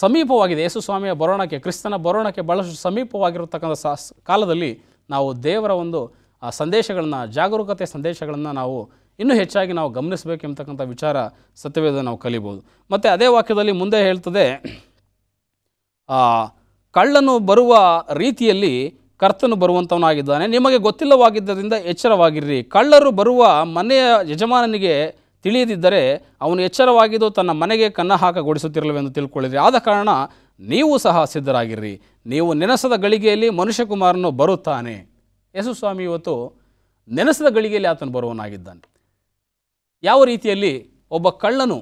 ಸಮೀಪವಾಗಿದೆ. ಯೇಸು ಸ್ವಾಮಿಯ ಬರೋಣಕ್ಕೆ, ಕ್ರಿಸ್ತನ ಬರೋಣಕ್ಕೆ ಬಹಳಷ್ಟು ಸಮೀಪವಾಗಿರತಕ್ಕಂಥ ಕಾಲದಲ್ಲಿ ನಾವು ದೇವರ ಒಂದು ಸಂದೇಶಗಳನ್ನು, ಜಾಗರೂಕತೆ ಸಂದೇಶಗಳನ್ನು ನಾವು ಇನ್ನೂ ಹೆಚ್ಚಾಗಿ ನಾವು ಗಮನಿಸಬೇಕು ಎಂಬತಕ್ಕಂಥ ವಿಚಾರ ಸತ್ಯವೇದ ನಾವು ಕಲಿಬೋದು. ಮತ್ತು ಅದೇ ವಾಕ್ಯದಲ್ಲಿ ಮುಂದೆ ಹೇಳ್ತದೆ, ಕಳ್ಳನು ಬರುವ ರೀತಿಯಲ್ಲಿ ಕರ್ತನು ಬರುವಂಥವನಾಗಿದ್ದಾನೆ, ನಿಮಗೆ ಗೊತ್ತಿಲ್ಲವಾಗಿದ್ದರಿಂದ ಎಚ್ಚರವಾಗಿರ್ರಿ. ಕಳ್ಳರು ಬರುವ ಮನೆಯ ಯಜಮಾನನಿಗೆ ತಿಳಿಯದಿದ್ದರೆ ಅವನು ಎಚ್ಚರವಾಗಿದ್ದು ತನ್ನ ಮನೆಗೆ ಕನ್ನ ಹಾಕಗೊಡಿಸುತ್ತಿರಲಿವೆಂದು ತಿಳ್ಕೊಳ್ಳಿರಿ. ಆದ ಕಾರಣ ನೀವು ಸಹ ಸಿದ್ಧರಾಗಿರ್ರಿ, ನೀವು ನೆನೆಸದ ಗಳಿಗೆಯಲ್ಲಿ ಮನುಷ್ಯಕುಮಾರನು ಬರುತ್ತಾನೆ. ಯೇಸು ಸ್ವಾಮಿ ಇವತ್ತು ನೆನೆಸದ ಗಳಿಗೆಯಲ್ಲಿ ಆತನು ಬರುವನಾಗಿದ್ದಾನೆ. ಯಾವ ರೀತಿಯಲ್ಲಿ ಒಬ್ಬ ಕಳ್ಳನು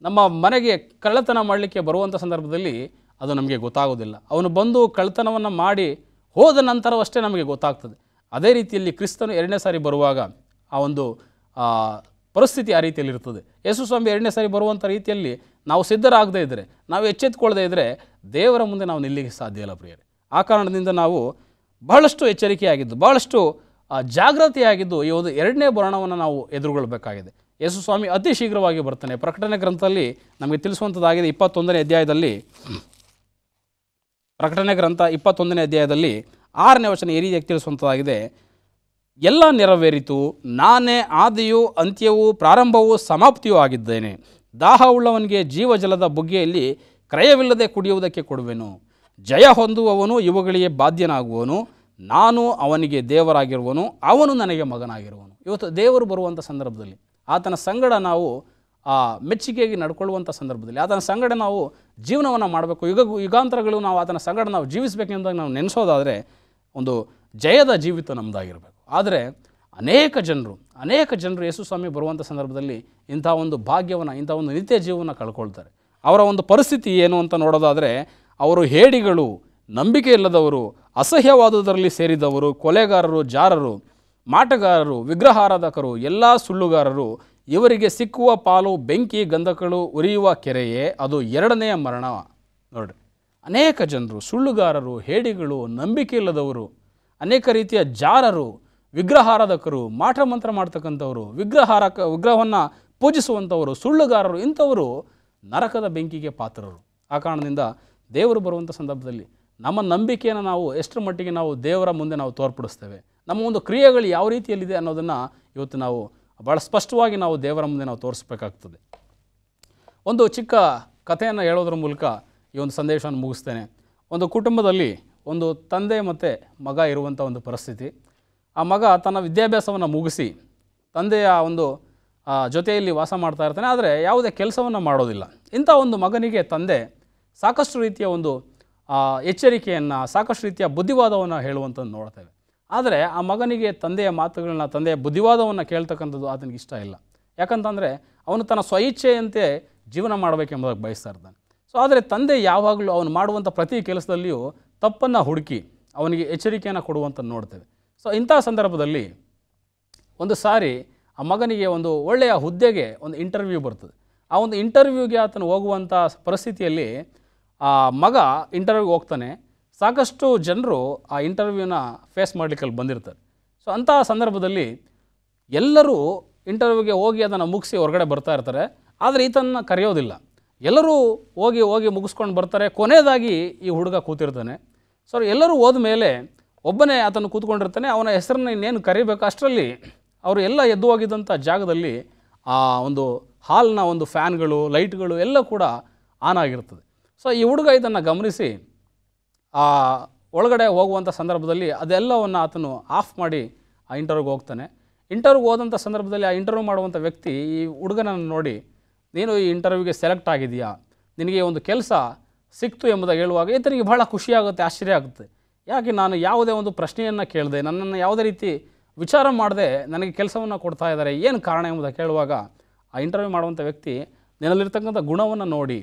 ನಮ್ಮ ಮನೆಗೆ ಕಳ್ಳತನ ಮಾಡಲಿಕ್ಕೆ ಬರುವಂಥ ಸಂದರ್ಭದಲ್ಲಿ ಅದು ನಮಗೆ ಗೊತ್ತಾಗೋದಿಲ್ಲ. ಅವನು ಬಂದು ಕಳ್ಳತನವನ್ನು ಮಾಡಿ ಹೋದ ನಂತರವಷ್ಟೇ ನಮಗೆ ಗೊತ್ತಾಗ್ತದೆ. ಅದೇ ರೀತಿಯಲ್ಲಿ ಕ್ರಿಸ್ತನು 2ನೇ ಸಾರಿ ಬರುವಾಗ ಆ ಒಂದು ಪರಿಸ್ಥಿತಿ ಆ ರೀತಿಯಲ್ಲಿ ಇರ್ತದೆ. ಯೇಸು ಸ್ವಾಮಿ ಎರಡನೇ ಸಾರಿ ಬರುವಂಥ ರೀತಿಯಲ್ಲಿ ನಾವು ಸಿದ್ಧರಾಗದೇ ಇದ್ದರೆ, ನಾವು ಎಚ್ಚೆತ್ತುಕೊಳ್ಳದೇ ಇದ್ದರೆ ದೇವರ ಮುಂದೆ ನಾವು ನಿಲ್ಲಿಗೆ ಸಾಧ್ಯ ಇಲ್ಲ ಪ್ರಿಯರೇ. ಆ ಕಾರಣದಿಂದ ನಾವು ಬಹಳಷ್ಟು ಎಚ್ಚರಿಕೆಯಾಗಿದ್ದು, ಬಹಳಷ್ಟು ಜಾಗೃತಿಯಾಗಿದ್ದು ಈ ಒಂದು ಎರಡನೇ ಬರಣವನ್ನು ನಾವು ಎದುರುಗೊಳ್ಳಬೇಕಾಗಿದೆ. ಯೇಸು ಸ್ವಾಮಿ ಅತಿ ಶೀಘ್ರವಾಗಿ ಬರ್ತಾನೆ. ಪ್ರಕಟಣೆ ಗ್ರಂಥದಲ್ಲಿ ನಮಗೆ ತಿಳಿಸುವಂಥದ್ದಾಗಿದೆ 21ನೇ ಅಧ್ಯಾಯದಲ್ಲಿ, ಪ್ರಕಟಣೆ ಗ್ರಂಥ 21ನೇ ಅಧ್ಯಾಯದಲ್ಲಿ 6ನೇ ವಚನ ಈ ರೀತಿಯಾಗಿ ತಿಳಿಸುವಂಥದ್ದಾಗಿದೆ. ಎಲ್ಲ ನೆರವೇರಿತು, ನಾನೇ ಆದಿಯೂ ಅಂತ್ಯವೂ ಪ್ರಾರಂಭವೂ ಸಮಾಪ್ತಿಯೂ ಆಗಿದ್ದೇನೆ. ದಾಹವುಳ್ಳವನಿಗೆ ಜೀವಜಲದ ಬುಗ್ಗೆಯಲ್ಲಿ ಕ್ರಯವಿಲ್ಲದೆ ಕುಡಿಯುವುದಕ್ಕೆ ಕೊಡುವೆನು. ಜಯ ಹೊಂದುವವನು ಇವುಗಳಿಗೆ ಬಾಧ್ಯನಾಗುವನು. ನಾನು ಅವನಿಗೆ ದೇವರಾಗಿರುವನು, ಅವನು ನನಗೆ ಮಗನಾಗಿರುವನು. ಇವತ್ತು ದೇವರು ಬರುವಂಥ ಸಂದರ್ಭದಲ್ಲಿ ಆತನ ಸಂಗಡ ನಾವು ಮೆಚ್ಚುಗೆಯಾಗಿ ನಡ್ಕೊಳ್ಳುವಂಥ ಸಂದರ್ಭದಲ್ಲಿ ಆತನ ಸಂಗಡ ನಾವು ಜೀವನವನ್ನು ಮಾಡಬೇಕು. ಯುಗಾಂತರಗಳು ನಾವು ಆತನ ಸಂಗಡ ನಾವು ಜೀವಿಸಬೇಕೆಂದಾಗ ನಾವು ನೆನೆಸೋದಾದರೆ ಒಂದು ಜಯದ ಜೀವಿತ ನಮ್ಮದಾಗಿರಬೇಕು. ಆದರೆ ಅನೇಕ ಜನರು ಯೇಸು ಸ್ವಾಮಿ ಬರುವಂಥ ಸಂದರ್ಭದಲ್ಲಿ ಇಂಥ ಒಂದು ಭಾಗ್ಯವನ್ನು, ಇಂಥ ಒಂದು ನಿತ್ಯ ಜೀವನ ಕಳ್ಕೊಳ್ತಾರೆ. ಅವರ ಒಂದು ಪರಿಸ್ಥಿತಿ ಏನು ಅಂತ ನೋಡೋದಾದರೆ, ಅವರು ಹೇಡಿಗಳು, ನಂಬಿಕೆ ಇಲ್ಲದವರು, ಅಸಹ್ಯವಾದುದರಲ್ಲಿ ಸೇರಿದವರು, ಕೊಲೆಗಾರರು, ಜಾರರು, ಮಾಟಗಾರರು, ವಿಗ್ರಹಾರಾಧಕರು, ಎಲ್ಲ ಸುಳ್ಳುಗಾರರು, ಇವರಿಗೆ ಸಿಕ್ಕುವ ಪಾಲು ಬೆಂಕಿ, ಗಂಧಕಗಳು, ಉರಿಯುವ ಕೆರೆಯೇ, ಅದು ಎರಡನೆಯ ಮರಣ. ನೋಡ್ರಿ, ಅನೇಕ ಜನರು ಸುಳ್ಳುಗಾರರು, ಹೇಡಿಗಳು, ನಂಬಿಕೆ ಇಲ್ಲದವರು, ಅನೇಕ ರೀತಿಯ ಜಾರರು, ವಿಗ್ರಹಾರಾಧಕರು, ಮಾಟ ಮಂತ್ರ ಮಾಡ್ತಕ್ಕಂಥವರು, ವಿಗ್ರಹವನ್ನು ಪೂಜಿಸುವಂಥವರು, ಸುಳ್ಳುಗಾರರು, ಇಂಥವರು ನರಕದ ಬೆಂಕಿಗೆ ಪಾತ್ರರು. ಆ ಕಾರಣದಿಂದ ದೇವರು ಬರುವಂಥ ಸಂದರ್ಭದಲ್ಲಿ ನಮ್ಮ ನಂಬಿಕೆಯನ್ನು ನಾವು ಎಷ್ಟರ ಮಟ್ಟಿಗೆ ನಾವು ದೇವರ ಮುಂದೆ ನಾವು ತೋರ್ಪಡಿಸ್ತೇವೆ, ನಮ್ಮ ಒಂದು ಕ್ರಿಯೆಗಳು ಯಾವ ರೀತಿಯಲ್ಲಿದೆ ಅನ್ನೋದನ್ನು ಇವತ್ತು ನಾವು ಭಾಳ ಸ್ಪಷ್ಟವಾಗಿ ನಾವು ದೇವರ ಮುಂದೆ ನಾವು ತೋರಿಸ್ಬೇಕಾಗ್ತದೆ. ಒಂದು ಚಿಕ್ಕ ಕಥೆಯನ್ನು ಹೇಳೋದ್ರ ಮೂಲಕ ಈ ಒಂದು ಸಂದೇಶವನ್ನು ಮುಗಿಸ್ತೇನೆ. ಒಂದು ಕುಟುಂಬದಲ್ಲಿ ಒಂದು ತಂದೆ ಮತ್ತು ಮಗ ಇರುವಂಥ ಒಂದು ಪರಿಸ್ಥಿತಿ. ಆ ಮಗ ತನ್ನ ವಿದ್ಯಾಭ್ಯಾಸವನ್ನು ಮುಗಿಸಿ ತಂದೆಯ ಒಂದು ಜೊತೆಯಲ್ಲಿ ವಾಸ ಮಾಡ್ತಾ ಇರ್ತಾನೆ, ಆದರೆ ಯಾವುದೇ ಕೆಲಸವನ್ನು ಮಾಡೋದಿಲ್ಲ. ಇಂಥ ಒಂದು ಮಗನಿಗೆ ತಂದೆ ಸಾಕಷ್ಟು ರೀತಿಯ ಒಂದು ಎಚ್ಚರಿಕೆಯನ್ನು, ಸಾಕಷ್ಟು ರೀತಿಯ ಬುದ್ಧಿವಾದವನ್ನು ಹೇಳುವಂಥದ್ದು ನೋಡ್ತೇವೆ. ಆದರೆ ಆ ಮಗನಿಗೆ ತಂದೆಯ ಮಾತುಗಳನ್ನ, ತಂದೆಯ ಬುದ್ಧಿವಾದವನ್ನು ಕೇಳ್ತಕ್ಕಂಥದ್ದು ಆತನಿಗೆ ಇಷ್ಟ ಇಲ್ಲ. ಯಾಕಂತಂದರೆ ಅವನು ತನ್ನ ಸ್ವಇಚ್ಛೆಯಂತೆ ಜೀವನ ಮಾಡಬೇಕೆಂಬುದಾಗಿ ಬಯಸ್ತಾ ಇರ್ತಾನೆ. ಸೊ ಆದರೆ ತಂದೆ ಯಾವಾಗಲೂ ಅವನು ಮಾಡುವಂಥ ಪ್ರತಿ ಕೆಲಸದಲ್ಲಿಯೂ ತಪ್ಪನ್ನು ಹುಡುಕಿ ಅವನಿಗೆ ಎಚ್ಚರಿಕೆಯನ್ನು ಕೊಡುವಂಥದ್ದು ನೋಡ್ತೇವೆ. ಸೊ ಇಂಥ ಸಂದರ್ಭದಲ್ಲಿ ಒಂದು ಸಾರಿ ಆ ಮಗನಿಗೆ ಒಂದು ಒಳ್ಳೆಯ ಹುದ್ದೆಗೆ ಒಂದು ಇಂಟರ್ವ್ಯೂ ಬರ್ತದೆ. ಆ ಒಂದು ಇಂಟರ್ವ್ಯೂಗೆ ಆತನು ಹೋಗುವಂಥ ಪರಿಸ್ಥಿತಿಯಲ್ಲಿ ಆ ಮಗ ಇಂಟರ್ವ್ಯೂಗೆ ಹೋಗ್ತಾನೆ. ಸಾಕಷ್ಟು ಜನರು ಆ ಇಂಟರ್ವ್ಯೂನ ಫೇಸ್ ಮಾಡಲಿಕ್ಕೆ ಅಲ್ಲಿ ಬಂದಿರ್ತಾರೆ. ಸೊ ಅಂಥ ಸಂದರ್ಭದಲ್ಲಿ ಎಲ್ಲರೂ ಇಂಟರ್ವ್ಯೂಗೆ ಹೋಗಿ ಅದನ್ನು ಮುಗಿಸಿ ಹೊರಗಡೆ ಬರ್ತಾ ಇರ್ತಾರೆ, ಆದರೆ ಈತನ ಕರೆಯೋದಿಲ್ಲ. ಎಲ್ಲರೂ ಹೋಗಿ ಮುಗಿಸ್ಕೊಂಡು ಬರ್ತಾರೆ. ಕೊನೆಯದಾಗಿ ಈ ಹುಡುಗ ಕೂತಿರ್ತಾನೆ. ಸೊ ಎಲ್ಲರೂ ಹೋದ ಮೇಲೆ ಒಬ್ಬನೇ ಆತನು ಕೂತ್ಕೊಂಡಿರ್ತಾನೆ. ಅವನ ಹೆಸರನ್ನ ಇನ್ನೇನು ಕರಿಬೇಕು, ಅಷ್ಟರಲ್ಲಿ ಅವರು ಎಲ್ಲ ಎದ್ದು ಹೋಗಿದ್ದಂಥ ಜಾಗದಲ್ಲಿ ಆ ಒಂದು ಹಾಲ್ನ ಒಂದು ಫ್ಯಾನ್ಗಳು, ಲೈಟ್ಗಳು ಎಲ್ಲ ಕೂಡ ಆನ್ ಆಗಿರ್ತದೆ. ಸೊ ಈ ಹುಡುಗ ಇದನ್ನು ಗಮನಿಸಿ ಆ ಒಳಗಡೆ ಹೋಗುವಂಥ ಸಂದರ್ಭದಲ್ಲಿ ಅದೆಲ್ಲವನ್ನು ಆತನು ಆಫ್ ಮಾಡಿ ಆ ಇಂಟರ್ವ್ಯೂಗೆ ಹೋಗ್ತಾನೆ. ಇಂಟರ್ವ್ಯೂಗೆ ಹೋದಂಥ ಸಂದರ್ಭದಲ್ಲಿ ಆ ಇಂಟರ್ವ್ಯೂ ಮಾಡುವಂಥ ವ್ಯಕ್ತಿ ಈ ಹುಡುಗನನ್ನು ನೋಡಿ, ನೀನು ಈ ಇಂಟರ್ವ್ಯೂಗೆ ಸೆಲೆಕ್ಟ್ ಆಗಿದೆಯಾ, ನಿನಗೆ ಒಂದು ಕೆಲಸ ಸಿಕ್ತು ಎಂಬುದಾಗಿ ಹೇಳುವಾಗ ಈತನಿಗೆ ಭಾಳ ಖುಷಿಯಾಗುತ್ತೆ, ಆಶ್ಚರ್ಯ ಆಗುತ್ತೆ. ಯಾಕೆ ನಾನು ಯಾವುದೇ ಒಂದು ಪ್ರಶ್ನೆಯನ್ನು ಕೇಳಿದೆ, ನನ್ನನ್ನು ಯಾವುದೇ ರೀತಿ ವಿಚಾರ ಮಾಡದೆ ನನಗೆ ಕೆಲಸವನ್ನು ಕೊಡ್ತಾ ಇದ್ದಾರೆ, ಏನು ಕಾರಣ ಎಂಬುದಾಗಿ ಕೇಳುವಾಗ ಆ ಇಂಟರ್ವ್ಯೂ ಮಾಡುವಂಥ ವ್ಯಕ್ತಿ ನಿನ್ನಲ್ಲಿರ್ತಕ್ಕಂಥ ಗುಣವನ್ನು ನೋಡಿ,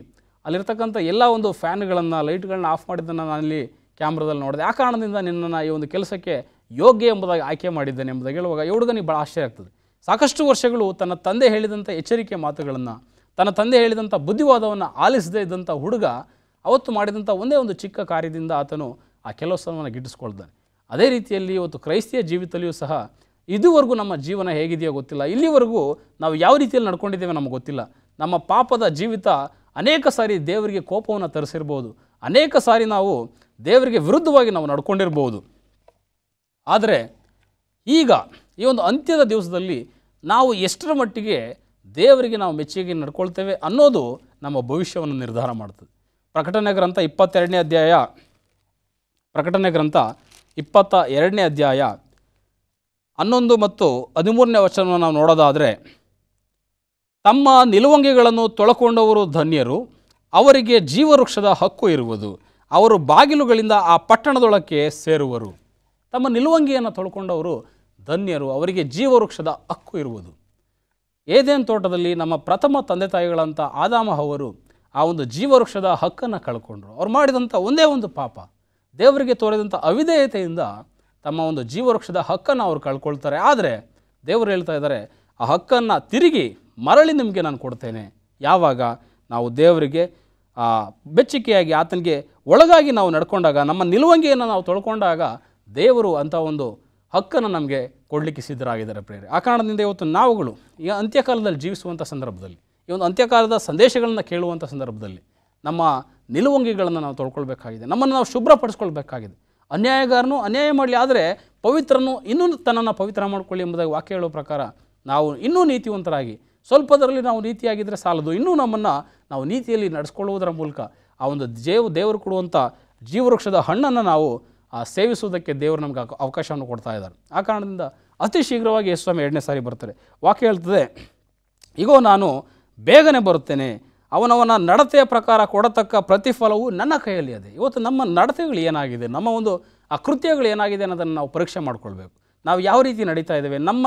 ಅಲ್ಲಿರ್ತಕ್ಕಂಥ ಎಲ್ಲ ಒಂದು ಫ್ಯಾನ್ಗಳನ್ನು, ಲೈಟ್ಗಳನ್ನ ಆಫ್ ಮಾಡಿದ್ದನ್ನು ನಾನಲ್ಲಿ ಕ್ಯಾಮ್ರಾದಲ್ಲಿ ನೋಡಿದೆ, ಆ ಕಾರಣದಿಂದ ನಿನ್ನನ್ನು ಈ ಒಂದು ಕೆಲಸಕ್ಕೆ ಯೋಗ್ಯ ಎಂಬುದಾಗಿ ಆಯ್ಕೆ ಮಾಡಿದ್ದೇನೆ ಎಂಬುದಾಗಿ ಹೇಳುವಾಗ ಈ ಹುಡುಗನಿಗೆ ಭಾಳ ಆಶ್ಚರ್ಯ ಆಗ್ತದೆ. ಸಾಕಷ್ಟು ವರ್ಷಗಳು ತನ್ನ ತಂದೆ ಹೇಳಿದಂಥ ಎಚ್ಚರಿಕೆ ಮಾತುಗಳನ್ನು, ತನ್ನ ತಂದೆ ಹೇಳಿದಂಥ ಬುದ್ಧಿವಾದವನ್ನು ಆಲಿಸದೇ ಇದ್ದಂಥ ಹುಡುಗ ಅವತ್ತು ಮಾಡಿದಂಥ ಒಂದೇ ಒಂದು ಚಿಕ್ಕ ಕಾರ್ಯದಿಂದ ಆತನು ಆ ಕೆಲಸವನ್ನು ಗಿಟ್ಟಿಸ್ಕೊಳ್ತಾನೆ. ಅದೇ ರೀತಿಯಲ್ಲಿ ಇವತ್ತು ಕ್ರೈಸ್ತಿಯ ಜೀವಿತದಲ್ಲಿಯೂ ಸಹ ಇದುವರೆಗೂ ನಮ್ಮ ಜೀವನ ಹೇಗಿದೆಯೋ ಗೊತ್ತಿಲ್ಲ, ಇಲ್ಲಿವರೆಗೂ ನಾವು ಯಾವ ರೀತಿಯಲ್ಲಿ ನಡ್ಕೊಂಡಿದ್ದೇವೆ ನಮಗೆ ಗೊತ್ತಿಲ್ಲ. ನಮ್ಮ ಪಾಪದ ಜೀವಿತ ಅನೇಕ ಸಾರಿ ದೇವರಿಗೆ ಕೋಪವನ್ನು ತರಿಸಿರ್ಬೋದು, ಅನೇಕ ಸಾರಿ ನಾವು ದೇವರಿಗೆ ವಿರುದ್ಧವಾಗಿ ನಾವು ನಡ್ಕೊಂಡಿರ್ಬೋದು. ಆದರೆ ಈಗ ಈ ಒಂದು ಅಂತ್ಯದ ದಿವಸದಲ್ಲಿ ನಾವು ಎಷ್ಟರ ಮಟ್ಟಿಗೆ ದೇವರಿಗೆ ನಾವು ಮೆಚ್ಚುಗೆ ನಡ್ಕೊಳ್ತೇವೆ ಅನ್ನೋದು ನಮ್ಮ ಭವಿಷ್ಯವನ್ನು ನಿರ್ಧಾರ ಮಾಡ್ತದೆ. ಪ್ರಕಟಣೆ ಗ್ರಂಥ 22ನೇ ಅಧ್ಯಾಯ, ಪ್ರಕಟಣೆ ಗ್ರಂಥ 22ನೇ ಅಧ್ಯಾಯ 11 ಮತ್ತು 13ನೇ ವಚನವನ್ನು ನಾವು ನೋಡೋದಾದರೆ, ತಮ್ಮ ನಿಲುವಂಗಿಗಳನ್ನು ತೊಳಕೊಂಡವರು ಧನ್ಯರು, ಅವರಿಗೆ ಜೀವವೃಕ್ಷದ ಹಕ್ಕು ಇರುವುದು, ಅವರು ಬಾಗಿಲುಗಳಿಂದ ಆ ಪಟ್ಟಣದೊಳಕ್ಕೆ ಸೇರುವರು. ತಮ್ಮ ನಿಲುವಂಗಿಯನ್ನು ತೊಳ್ಕೊಂಡವರು ಧನ್ಯರು, ಅವರಿಗೆ ಜೀವವೃಕ್ಷದ ಹಕ್ಕು ಇರುವುದು. ಏದೇನ್ ತೋಟದಲ್ಲಿ ನಮ್ಮ ಪ್ರಥಮ ತಂದೆ ತಾಯಿಗಳಂಥ ಆದಾಮ ಹವ್ವರು ಆ ಒಂದು ಜೀವವೃಕ್ಷದ ಹಕ್ಕನ್ನು ಕಳ್ಕೊಂಡ್ರು. ಅವ್ರು ಮಾಡಿದಂಥ ಒಂದೇ ಒಂದು ಪಾಪ, ದೇವರಿಗೆ ತೋರಿದಂಥ ಅವಿಧೇಯತೆಯಿಂದ ತಮ್ಮ ಒಂದು ಜೀವವೃಕ್ಷದ ಹಕ್ಕನ್ನು ಅವರು ಕಳ್ಕೊಳ್ತಾರೆ. ಆದರೆ ದೇವರು ಹೇಳ್ತಾ ಇದ್ದಾರೆ, ಆ ಹಕ್ಕನ್ನು ತಿರುಗಿ ಮರಳಿ ನಿಮಗೆ ನಾನು ಕೊಡ್ತೇನೆ. ಯಾವಾಗ ನಾವು ದೇವರಿಗೆ ಬೆಚ್ಚಿಕೆಯಾಗಿ ಆತನಿಗೆ ಒಳಗಾಗಿ ನಾವು ನಡ್ಕೊಂಡಾಗ, ನಮ್ಮ ನಿಲುವಂಗಿಯನ್ನು ನಾವು ತೊಳ್ಕೊಂಡಾಗ ದೇವರು ಅಂಥ ಒಂದು ಹಕ್ಕನ್ನು ನಮಗೆ ಕೊಡಲಿಕ್ಕೆ ಸಿದ್ಧರಾಗಿದ್ದಾರೆ ಪ್ರಿಯರೇ. ಆ ಕಾರಣದಿಂದ ಇವತ್ತು ನಾವುಗಳು ಈ ಅಂತ್ಯಕಾಲದಲ್ಲಿ ಜೀವಿಸುವಂಥ ಸಂದರ್ಭದಲ್ಲಿ, ಈ ಒಂದು ಅಂತ್ಯಕಾಲದ ಸಂದೇಶಗಳನ್ನು ಕೇಳುವಂಥ ಸಂದರ್ಭದಲ್ಲಿ ನಮ್ಮ ನಿಲುವಂಗಿಗಳನ್ನು ನಾವು ತೊಳ್ಕೊಳ್ಬೇಕಾಗಿದೆ, ನಮ್ಮನ್ನು ನಾವು ಶುಭ್ರಪಡಿಸ್ಕೊಳ್ಬೇಕಾಗಿದೆ. ಅನ್ಯಾಯಗಾರನು ಅನ್ಯಾಯ ಮಾಡಲಿ, ಆದರೆ ಪವಿತ್ರನು ಇನ್ನೂ ತನ್ನನ್ನು ಪವಿತ್ರ ಮಾಡಿಕೊಳ್ಳಿ ಎಂಬುದಾಗಿ ವಾಕ್ಯ ಹೇಳುವ ಪ್ರಕಾರ ನಾವು ಇನ್ನೂ ನೀತಿವಂತರಾಗಿ, ಸ್ವಲ್ಪದರಲ್ಲಿ ನಾವು ನೀತಿಯಾಗಿದ್ದರೆ ಸಾಲದು, ಇನ್ನೂ ನಮ್ಮನ್ನು ನಾವು ನೀತಿಯಲ್ಲಿ ನಡೆಸ್ಕೊಳ್ಳುವುದರ ಮೂಲಕ ಆ ಒಂದು ದೇವರು ಕೊಡುವಂಥ ಜೀವವೃಕ್ಷದ ಹಣ್ಣನ್ನು ನಾವು ಸೇವಿಸುವುದಕ್ಕೆ ದೇವರು ನಮಗೆ ಅವಕಾಶವನ್ನು ಕೊಡ್ತಾ ಇದ್ದಾರೆ. ಆ ಕಾರಣದಿಂದ ಅತಿ ಶೀಘ್ರವಾಗಿ ಯೇಸು ಸ್ವಾಮಿ 2ನೇ ಸಾರಿ ಬರ್ತಾರೆ. ವಾಕ್ಯ ಹೇಳ್ತದೆ, ಈಗೋ ನಾನು ಬೇಗನೆ ಬರುತ್ತೇನೆ, ಅವನವನ ನಡತೆಯ ಪ್ರಕಾರ ಕೊಡತಕ್ಕ ಪ್ರತಿಫಲವು ನನ್ನ ಕೈಯಲ್ಲಿ ಇದೆ. ಇವತ್ತು ನಮ್ಮ ನಡತೆಗಳು ಏನಾಗಿದೆ, ನಮ್ಮ ಒಂದು ಕೃತ್ಯಗಳು ಏನಾಗಿದೆ ಅನ್ನೋದನ್ನು ನಾವು ಪರೀಕ್ಷೆ ಮಾಡಿಕೊಳ್ಬೇಕು. ನಾವು ಯಾವ ರೀತಿ ನಡೀತಾ ಇದ್ದೇವೆ, ನಮ್ಮ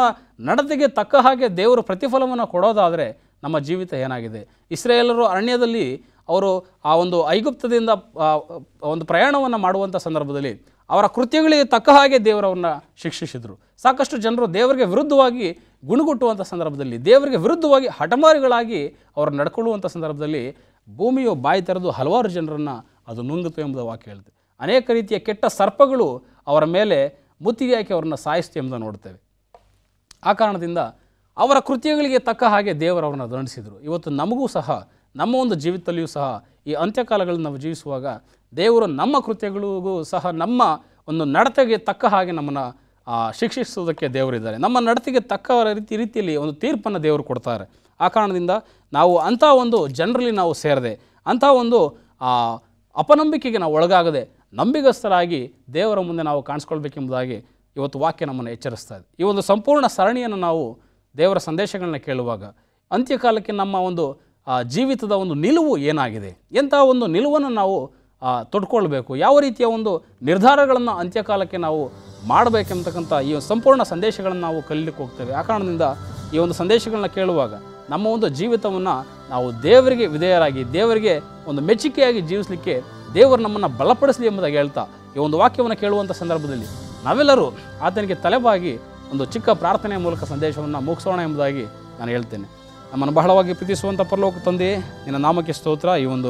ನಡತೆಗೆ ತಕ್ಕ ಹಾಗೆ ದೇವರು ಪ್ರತಿಫಲವನ್ನು ಕೊಡೋದಾದರೆ ನಮ್ಮ ಜೀವಿತ ಏನಾಗಿದೆ. ಇಸ್ರಾಯೇಲರು ಅರಣ್ಯದಲ್ಲಿ ಅವರು ಆ ಒಂದು ಐಗುಪ್ತದಿಂದ ಒಂದು ಪ್ರಯಾಣವನ್ನು ಮಾಡುವಂಥ ಸಂದರ್ಭದಲ್ಲಿ ಅವರ ಕೃತ್ಯಗಳಿಗೆ ತಕ್ಕ ಹಾಗೆ ದೇವರವ್ರನ್ನ ಶಿಕ್ಷಿಸಿದರು. ಸಾಕಷ್ಟು ಜನರು ದೇವರಿಗೆ ವಿರುದ್ಧವಾಗಿ ಗುಣಗುಟ್ಟುವಂಥ ಸಂದರ್ಭದಲ್ಲಿ, ದೇವರಿಗೆ ವಿರುದ್ಧವಾಗಿ ಹಠಮಾರಿಗಳಾಗಿ ಅವರು ನಡ್ಕೊಳ್ಳುವಂಥ ಸಂದರ್ಭದಲ್ಲಿ ಭೂಮಿಯು ಬಾಯಿ ತೆರೆದು ಹಲವಾರು ಜನರನ್ನು ಅದು ನುಂಗಿತು ಎಂಬುದು ವಾಕ್ಯ ಹೇಳ್ತದೆ. ಅನೇಕ ರೀತಿಯ ಕೆಟ್ಟ ಸರ್ಪಗಳು ಅವರ ಮೇಲೆ ಮುತ್ತಿಗೆ ಹಾಕಿ ಅವರನ್ನು ಸಾಯಿಸ್ತು ಎಂಬುದನ್ನು ನೋಡ್ತೇವೆ. ಆ ಕಾರಣದಿಂದ ಅವರ ಕೃತ್ಯಗಳಿಗೆ ತಕ್ಕ ಹಾಗೆ ದೇವರವ್ರನ್ನ ದಂಡಿಸಿದರು. ಇವತ್ತು ನಮಗೂ ಸಹ, ನಮ್ಮ ಒಂದು ಜೀವಿತದಲ್ಲಿಯೂ ಸಹ ಈ ಅಂತ್ಯಕಾಲಗಳನ್ನು ನಾವು ಜೀವಿಸುವಾಗ ದೇವರು ನಮ್ಮ ಕೃತ್ಯಗಳಿಗೂ ಸಹ ನಮ್ಮ ಒಂದು ನಡತೆಗೆ ತಕ್ಕ ಹಾಗೆ ನಮ್ಮನ್ನು ಶಿಕ್ಷಿಸುವುದಕ್ಕೆ ದೇವರಿದ್ದಾರೆ. ನಮ್ಮ ನಡತೆಗೆ ತಕ್ಕ ರೀತಿಯಲ್ಲಿ ಒಂದು ತೀರ್ಪನ್ನು ದೇವರು ಕೊಡ್ತಾರೆ. ಆ ಕಾರಣದಿಂದ ನಾವು ಅಂಥ ಒಂದು ಜನರಲ್ಲಿ ನಾವು ಸೇರದೆ, ಅಂಥ ಒಂದು ಅಪನಂಬಿಕೆಗೆ ನಾವು ಒಳಗಾಗದೆ ನಂಬಿಗಸ್ತರಾಗಿ ದೇವರ ಮುಂದೆ ನಾವು ಕಾಣಿಸ್ಕೊಳ್ಬೇಕೆಂಬುದಾಗಿ ಇವತ್ತು ವಾಕ್ಯ ನಮ್ಮನ್ನು ಎಚ್ಚರಿಸ್ತಾ ಇದೆ. ಈ ಒಂದು ಸಂಪೂರ್ಣ ಸರಣಿಯನ್ನು ನಾವು ದೇವರ ಸಂದೇಶಗಳನ್ನ ಕೇಳುವಾಗ ಅಂತ್ಯಕಾಲಕ್ಕೆ ನಮ್ಮ ಒಂದು ಜೀವಿತದ ಒಂದು ನಿಲುವು ಏನಾಗಿದೆ, ಎಂಥ ಒಂದು ನಿಲುವನ್ನು ನಾವು ತೊಡ್ಕೊಳ್ಬೇಕು, ಯಾವ ರೀತಿಯ ಒಂದು ನಿರ್ಧಾರಗಳನ್ನು ಅಂತ್ಯಕಾಲಕ್ಕೆ ನಾವು ಮಾಡಬೇಕೆಂಬತಕ್ಕಂಥ ಈ ಸಂಪೂರ್ಣ ಸಂದೇಶಗಳನ್ನು ನಾವು ಕಲೀಲಿಕ್ಕೆ ಹೋಗ್ತೇವೆ. ಆ ಕಾರಣದಿಂದ ಈ ಒಂದು ಸಂದೇಶಗಳನ್ನ ಕೇಳುವಾಗ ನಮ್ಮ ಒಂದು ಜೀವಿತವನ್ನು ನಾವು ದೇವರಿಗೆ ವಿಧೇಯರಾಗಿ, ದೇವರಿಗೆ ಒಂದು ಮೆಚ್ಚುಗೆಯಾಗಿ ಜೀವಿಸಲಿಕ್ಕೆ ದೇವರು ನಮ್ಮನ್ನು ಬಲಪಡಿಸಲಿ ಎಂಬುದಾಗಿ ಹೇಳ್ತಾ, ಈ ಒಂದು ವಾಕ್ಯವನ್ನು ಕೇಳುವಂಥ ಸಂದರ್ಭದಲ್ಲಿ ನಾವೆಲ್ಲರೂ ಆತನಿಗೆ ತಲೆಬಾಗಿ ಒಂದು ಚಿಕ್ಕ ಪ್ರಾರ್ಥನೆಯ ಮೂಲಕ ಸಂದೇಶವನ್ನು ಮುಗಿಸೋಣ ಎಂಬುದಾಗಿ ನಾನು ಹೇಳ್ತೇನೆ. ನಮ್ಮನ್ನು ಬಹಳವಾಗಿ ಪ್ರೀತಿಸುವಂಥ ಪರಲೋಕ ತಂದೆಯೇ, ನಿನ್ನ ನಾಮಕ್ಕೆ ಸ್ತೋತ್ರ. ಈ ಒಂದು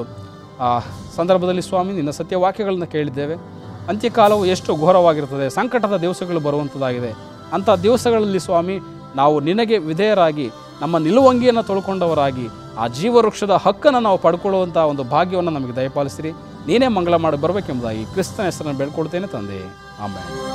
ಸಂದರ್ಭದಲ್ಲಿ ಸ್ವಾಮಿ, ನಿನ್ನ ಸತ್ಯವಾಕ್ಯಗಳನ್ನು ಕೇಳಿದ್ದೇವೆ. ಅಂತ್ಯಕಾಲವು ಎಷ್ಟು ಘೋರವಾಗಿರ್ತದೆ, ಸಂಕಟದ ದಿವಸಗಳು ಬರುವಂಥದ್ದಾಗಿದೆ. ಅಂಥ ದಿವಸಗಳಲ್ಲಿ ಸ್ವಾಮಿ, ನಾವು ನಿನಗೆ ವಿಧೇಯರಾಗಿ ನಮ್ಮ ನಿಲುವಂಗಿಯನ್ನು ತೊಳ್ಕೊಂಡವರಾಗಿ ಆ ಜೀವವೃಕ್ಷದ ಹಕ್ಕನ್ನು ನಾವು ಪಡ್ಕೊಳ್ಳುವಂಥ ಒಂದು ಭಾಗ್ಯವನ್ನು ನಮಗೆ ದಯಪಾಲಿಸಿರಿ. ನೀನೇ ಮಂಗಳ ಮಾಡಿ ಬರಬೇಕೆಂಬುದಾಗಿ ಕ್ರಿಸ್ತನ ಹೆಸರನ್ನು ಬೇಡ್ಕೊಳ್ತೇನೆ ತಂದೆ. ಆಮೇಲೆ